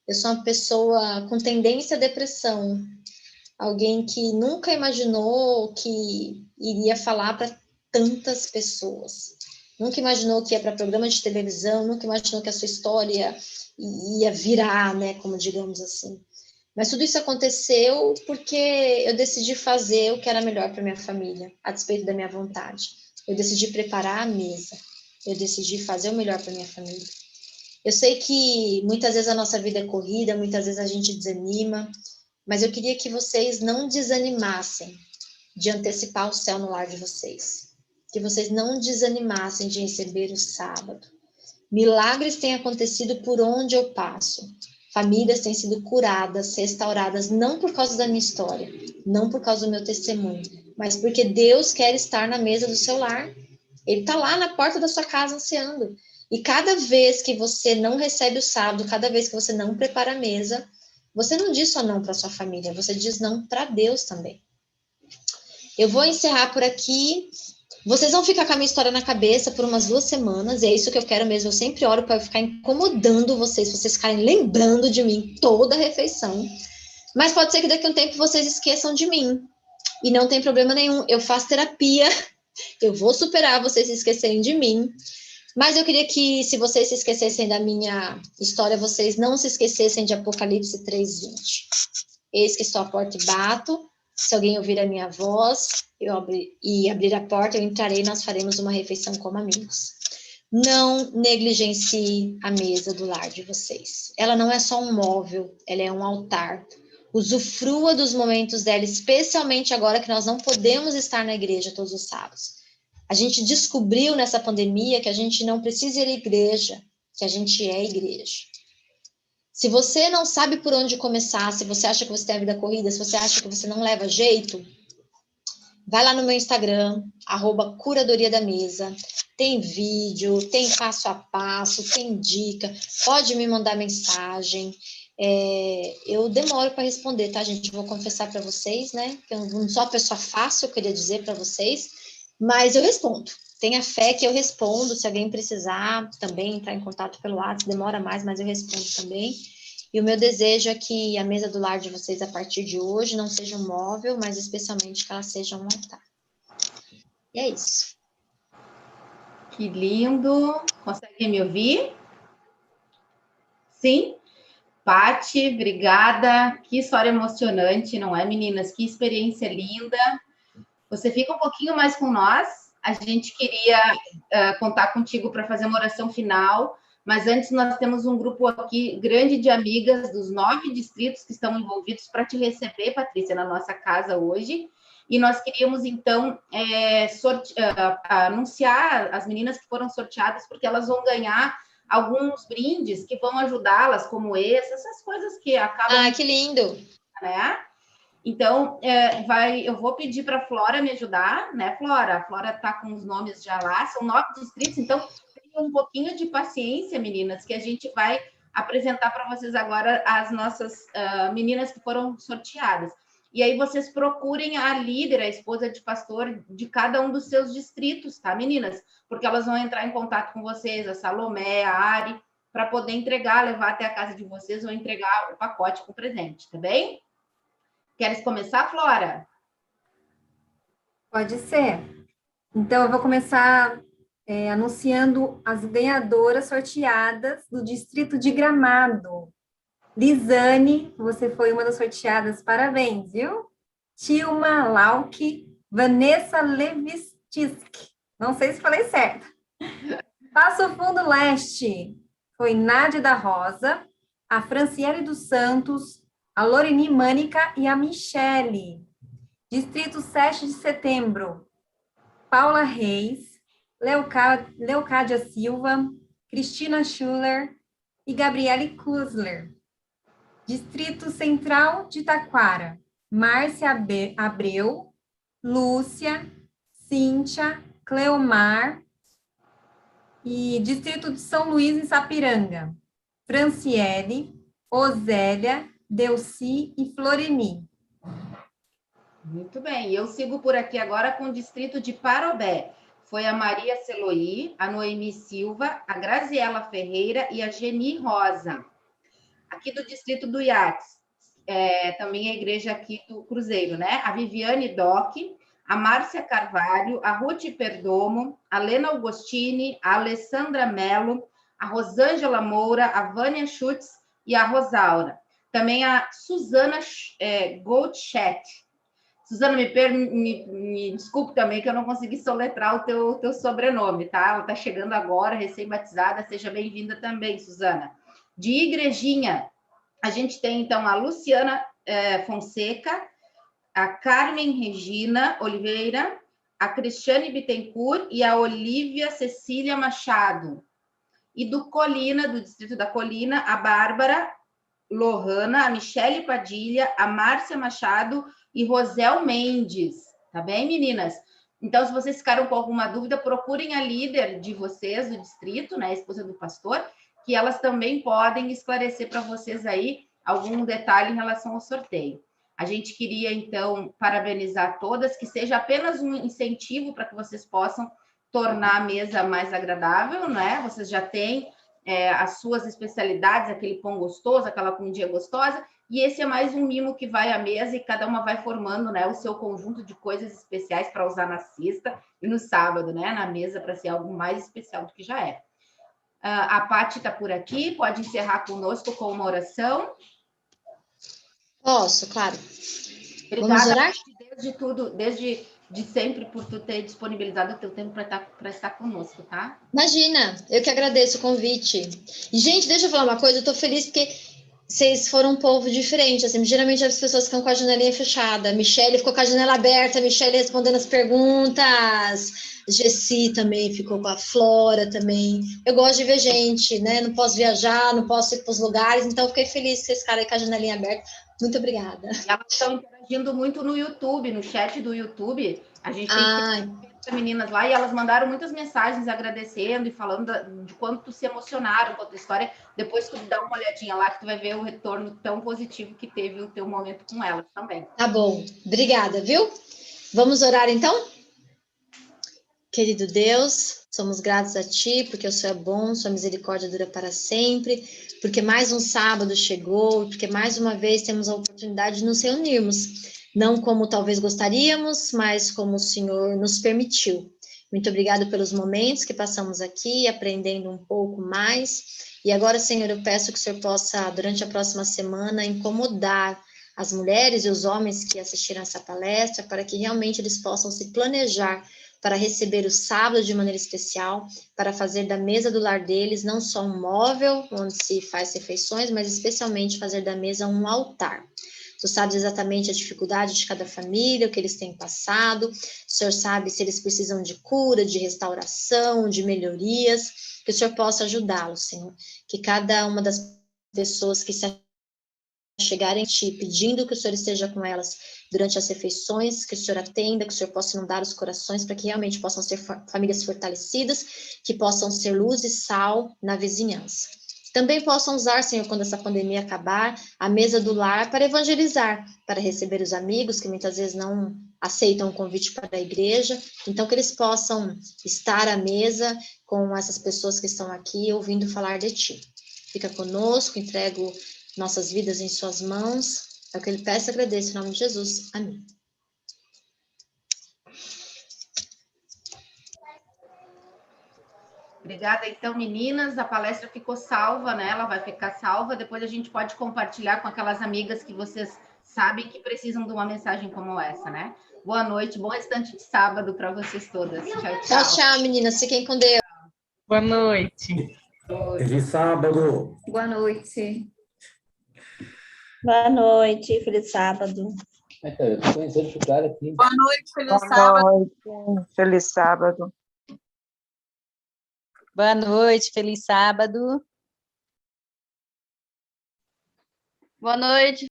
Eu sou uma pessoa com tendência à depressão. Alguém que nunca imaginou que iria falar para tantas pessoas. Nunca imaginou que ia para programa de televisão, nunca imaginou que a sua história ia virar, né, como digamos assim. Mas tudo isso aconteceu porque eu decidi fazer o que era melhor para minha família, a despeito da minha vontade. Eu decidi preparar a mesa. Eu decidi fazer o melhor para minha família. Eu sei que muitas vezes a nossa vida é corrida, muitas vezes a gente desanima, mas eu queria que vocês não desanimassem de antecipar o céu no lar de vocês. Que vocês não desanimassem de receber o sábado. Milagres têm acontecido por onde eu passo. Famílias têm sido curadas, restauradas, não por causa da minha história, não por causa do meu testemunho, mas porque Deus quer estar na mesa do seu lar. Ele está lá na porta da sua casa ansiando. E cada vez que você não recebe o sábado, cada vez que você não prepara a mesa, você não diz só não para sua família, você diz não para Deus também. Eu vou encerrar por aqui. Vocês vão ficar com a minha história na cabeça por umas 2 semanas, e é isso que eu quero mesmo. Eu sempre oro para ficar incomodando vocês ficarem lembrando de mim toda a refeição. Mas pode ser que daqui a um tempo vocês esqueçam de mim. E não tem problema nenhum. Eu faço terapia, eu vou superar vocês se esquecerem de mim. Mas eu queria que, se vocês se esquecessem da minha história, vocês não se esquecessem de Apocalipse 3:20. Eis que estou à porta e bato. Se alguém ouvir a minha voz e abrir a porta, eu entrarei e nós faremos uma refeição como amigos. Não negligencie a mesa do lar de vocês. Ela não é só um móvel, ela é um altar. Usufrua dos momentos dela, especialmente agora que nós não podemos estar na igreja todos os sábados. A gente descobriu nessa pandemia que a gente não precisa ir à igreja, que a gente é igreja. Se você não sabe por onde começar, se você acha que você tem a vida corrida, se você acha que você não leva jeito, vai lá no meu Instagram, @curadoria da mesa. Tem vídeo, tem passo a passo, tem dica. Pode me mandar mensagem. Eu demoro para responder, tá, gente? Vou confessar para vocês, né? Que eu não sou uma pessoa fácil, eu queria dizer para vocês, mas eu respondo. Tenha fé que eu respondo. Se alguém precisar também entrar em contato pelo WhatsApp, demora mais, mas eu respondo também. E o meu desejo é que a mesa do lar de vocês, a partir de hoje, não seja um móvel, mas especialmente que ela seja um altar. E é isso. Que lindo. Consegue me ouvir? Sim? Pati, obrigada. Que história emocionante, não é, meninas? Que experiência linda. Você fica um pouquinho mais com nós. A gente queria contar contigo para fazer uma oração final, mas antes nós temos um grupo aqui grande de amigas dos 9 distritos que estão envolvidos para te receber, Patrícia, na nossa casa hoje. E nós queríamos, então, anunciar as meninas que foram sorteadas, porque elas vão ganhar alguns brindes que vão ajudá-las, como essas coisas que acabam... Ah, que lindo! Né? Então, eu vou pedir para a Flora me ajudar, né, Flora? A Flora está com os nomes já lá, são 9 distritos, então tenham um pouquinho de paciência, meninas, que a gente vai apresentar para vocês agora as nossas meninas que foram sorteadas. E aí vocês procurem a líder, a esposa de pastor de cada um dos seus distritos, tá, meninas? Porque elas vão entrar em contato com vocês, a Salomé, a Ari, para poder entregar, levar até a casa de vocês ou entregar o pacote com presente, tá bem? Queres começar, Flora? Pode ser. Então, eu vou começar anunciando as ganhadoras sorteadas do Distrito de Gramado. Lisane, você foi uma das sorteadas, parabéns, viu? Tilma Lauck, Vanessa Levistisk, não sei se falei certo. Passo Fundo Leste, foi Nádia da Rosa, a Franciele dos Santos, a Loreni Mânica e a Michele. Distrito 7 de Setembro, Paula Reis, Leocádia Silva, Cristina Schuller e Gabriele Kuzler. Distrito Central de Taquara, Márcia Abreu, Lúcia, Cíntia, Cleomar. E Distrito de São Luís, em Sapiranga, Franciele, Osélia, Delci e Floreni. Muito bem, eu sigo por aqui agora com o distrito de Parobé. Foi a Maria Celoí, a Noemi Silva, a Graziela Ferreira e a Geni Rosa. Aqui do distrito do Iates, também a igreja aqui do Cruzeiro, né? A Viviane Doc, a Márcia Carvalho, a Ruth Perdomo, a Lena Augustini, a Alessandra Mello, a Rosângela Moura, a Vânia Schutz e a Rosaura. Também a Suzana Goldchat. Suzana, me desculpe também que eu não consegui soletrar o teu sobrenome, tá? Ela está chegando agora, recém-batizada. Seja bem-vinda também, Suzana. De Igrejinha, a gente tem, então, a Luciana Fonseca, a Carmen Regina Oliveira, a Cristiane Bittencourt e a Olivia Cecília Machado. E do Colina, do distrito da Colina, a Bárbara Lohana, a Michele Padilha, a Márcia Machado e Rosel Mendes. Tá bem, meninas? Então, se vocês ficaram com alguma dúvida, procurem a líder de vocês, do distrito, né, a esposa do pastor, que elas também podem esclarecer para vocês aí algum detalhe em relação ao sorteio. A gente queria, então, parabenizar todas, que seja apenas um incentivo para que vocês possam tornar a mesa mais agradável, né? Vocês já têm as suas especialidades, aquele pão gostoso, aquela comidinha gostosa, e esse é mais um mimo que vai à mesa e cada uma vai formando, né, o seu conjunto de coisas especiais para usar na sexta e no sábado, né, na mesa, para ser algo mais especial do que já é. A Paty está por aqui, pode encerrar conosco com uma oração. Posso, claro. Obrigada, Vamos orar? desde sempre, por tu ter disponibilizado o teu tempo para estar conosco, tá? Imagina, eu que agradeço o convite. E, gente, deixa eu falar uma coisa, eu tô feliz porque vocês foram um povo diferente, assim, geralmente as pessoas ficam com a janelinha fechada, Michele ficou com a janela aberta, Michele respondendo as perguntas, Gessi também ficou com a Flora também. Eu gosto de ver gente, né? Não posso viajar, não posso ir para os lugares, então eu fiquei feliz que vocês ficaram aí com a janelinha aberta. Muito obrigada. Elas estão interagindo muito no YouTube, no chat do YouTube. A gente tem meninas lá e elas mandaram muitas mensagens agradecendo e falando de quanto se emocionaram com a tua história. Depois tu dá uma olhadinha lá que tu vai ver o retorno tão positivo que teve o teu momento com elas também. Tá bom, obrigada, viu? Vamos orar então? Querido Deus, somos gratos a Ti, porque o Senhor é bom, Sua misericórdia dura para sempre, porque mais um sábado chegou, porque mais uma vez temos a oportunidade de nos reunirmos, não como talvez gostaríamos, mas como o Senhor nos permitiu. Muito obrigado pelos momentos que passamos aqui, aprendendo um pouco mais, e agora, Senhor, eu peço que o Senhor possa, durante a próxima semana, incomodar as mulheres e os homens que assistiram essa palestra, para que realmente eles possam se planejar para receber o sábado de maneira especial, para fazer da mesa do lar deles não só um móvel onde se faz refeições, mas especialmente fazer da mesa um altar. Tu sabes exatamente a dificuldade de cada família, o que eles têm passado. O Senhor sabe se eles precisam de cura, de restauração, de melhorias. Que o Senhor possa ajudá-los, Senhor. Que cada uma das pessoas que se chegarem a Ti, pedindo que o Senhor esteja com elas durante as refeições, que o Senhor atenda, que o Senhor possa inundar os corações para que realmente possam ser famílias fortalecidas, que possam ser luz e sal na vizinhança. Também possam usar, Senhor, quando essa pandemia acabar, a mesa do lar para evangelizar, para receber os amigos que muitas vezes não aceitam o convite para a igreja, então que eles possam estar à mesa com essas pessoas que estão aqui ouvindo falar de Ti. Fica conosco, entrego nossas vidas em suas mãos. É o que ele peço e agradeço em nome de Jesus. Amém. Obrigada, então, meninas. A palestra ficou salva, né? Ela vai ficar salva. Depois a gente pode compartilhar com aquelas amigas que vocês sabem que precisam de uma mensagem como essa, né? Boa noite, bom restante de sábado para vocês todas. Tchau, tchau. Tchau, tchau, meninas. Fiquem com Deus. Boa noite. Feliz sábado. Boa noite. Boa noite, feliz sábado. Eu tô conhecendo esse cara aqui. Boa noite, feliz Boa sábado. noite, feliz sábado. Boa noite, feliz sábado. Boa noite.